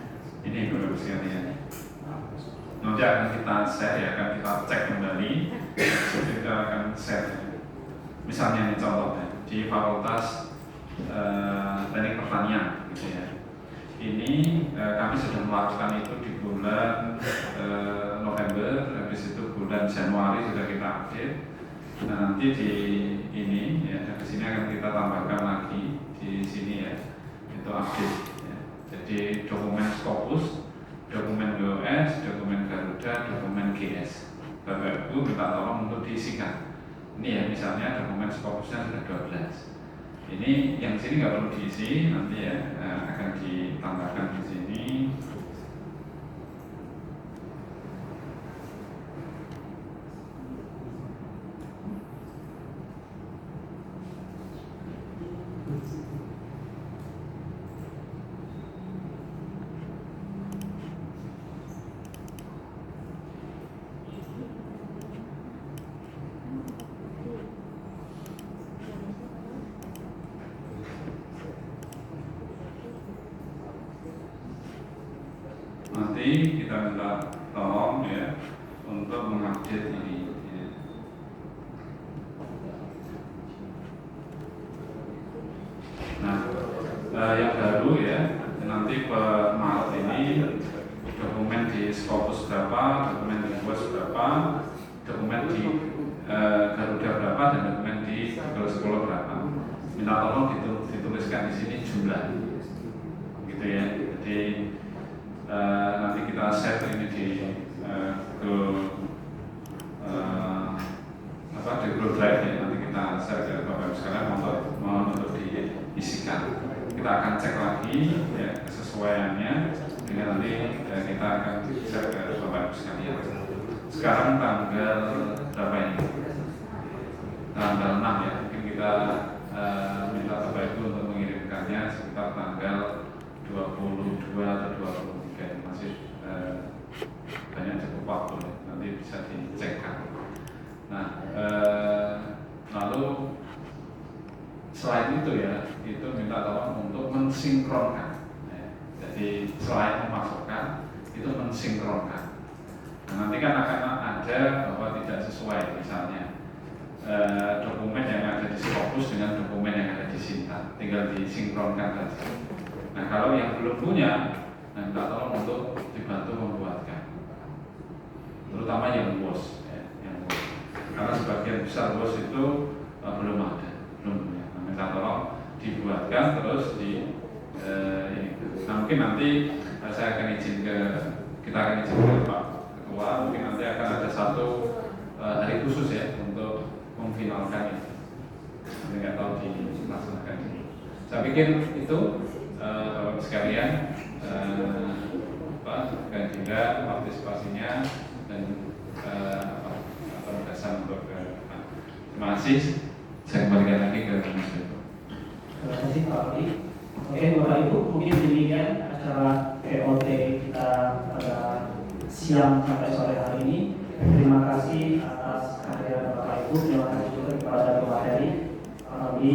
Ini Bapak sekalian. Nanti akan kita share ya, akan kita cek kembali. Kita akan share. Misalnya ini contohnya di Fakultas Teknik Pertanian gitu ya. Ini kami sudah melakukan itu di bulan November, habis itu bulan Januari sudah kita update. Nah, nanti di ini ya, di sini akan kita tambahkan lagi di sini ya, itu update. Ya. Jadi dokumen Scopus, dokumen GOS, dokumen Garuda, dokumen GS. Bapak Ibu minta tolong untuk diisikan. Ini ya, misalnya dokumen Scopusnya sudah 12. Ini yang sini nggak perlu diisi, nanti ya akan ditambahkan di sini. Nanti kita minta tolong ya untuk mengupdate ini. Ya. Nah, yang baru ya, nanti per Maret ini dokumen di Scopus berapa, dokumen di GOS berapa, dokumen di Garuda berapa, dan dokumen di Google Scholar berapa. Minta tolong dituliskan di sini jumlah, gitu ya. Jadi nanti kita share ini di Google di Google Drive ya. Nanti kita share ke Bapak Ibu sekalian untuk diisikan. Kita akan cek lagi ya kesesuaiannya dengan nanti kita akan share ke Bapak Ibu sekalian. Sekarang tanggal berapa ini? Tanggal 6 ya. Mungkin kita minta Bapak Ibu untuk mengirimkannya sekitar tanggal 22 atau 23. Masih banyak cukup waktu ya. Nanti bisa dicekkan. Nah, lalu selain itu ya, itu minta tolong untuk mensinkronkan. Ya. Jadi selain memasukkan, itu mensinkronkan. Nah, nanti kan akan ada bahwa tidak sesuai, misalnya dokumen yang ada di Scopus dengan dokumen yang ada di Sinta, tinggal disinkronkan saja. Nah, kalau yang belum punya, minta tolong untuk dibantu membuatkan, terutama yang GOS. karena sebagian besar bos itu belum ada. Nah, minta tolong dibuatkan terus ini. Nah, mungkin nanti saya akan kita akan izin ke Pak Ketua, mungkin nanti akan ada satu hari khusus ya untuk memfinalkan itu. Nanti nggak tahu dilaksanakan ini. Saya pikir itu Bapak sekalian dan juga partisipasinya dan penugasan untuk terima kasih. Saya kembalikan lagi ke Mas Depo. Terima kasih Pak Ali. Oke Bapak Ibu, mungkin demikian acara POT kita pada siang sampai sore hari ini. Terima kasih atas kehadiran Bapak Ibu. Terima kasih juga kepada Bapak Heri, Pak Ali,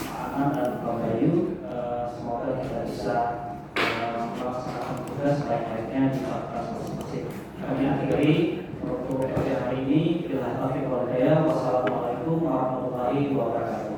Pak Anan dan Pak Bayu. Semoga kita bisa melaksanakan tugas sebaik-baiknya di fakultas masing-masing. Kami akhiri untuk POT hari ini. Wassalamualaikum warahmatullahi wabarakatuh.